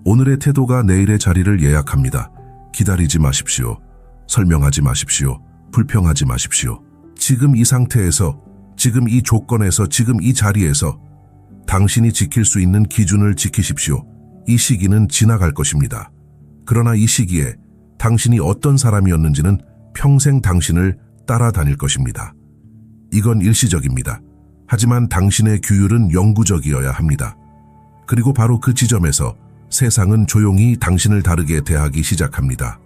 오늘의 태도가 내일의 자리를 예약합니다. 기다리지 마십시오. 설명하지 마십시오. 불평하지 마십시오. 지금 이 상태에서, 지금 이 조건에서, 지금 이 자리에서 당신이 지킬 수 있는 기준을 지키십시오. 이 시기는 지나갈 것입니다. 그러나 이 시기에 당신이 어떤 사람이었는지는 평생 당신을 따라다닐 것입니다. 이건 일시적입니다. 하지만 당신의 규율은 영구적이어야 합니다. 그리고 바로 그 지점에서 세상은 조용히 당신을 다르게 대하기 시작합니다.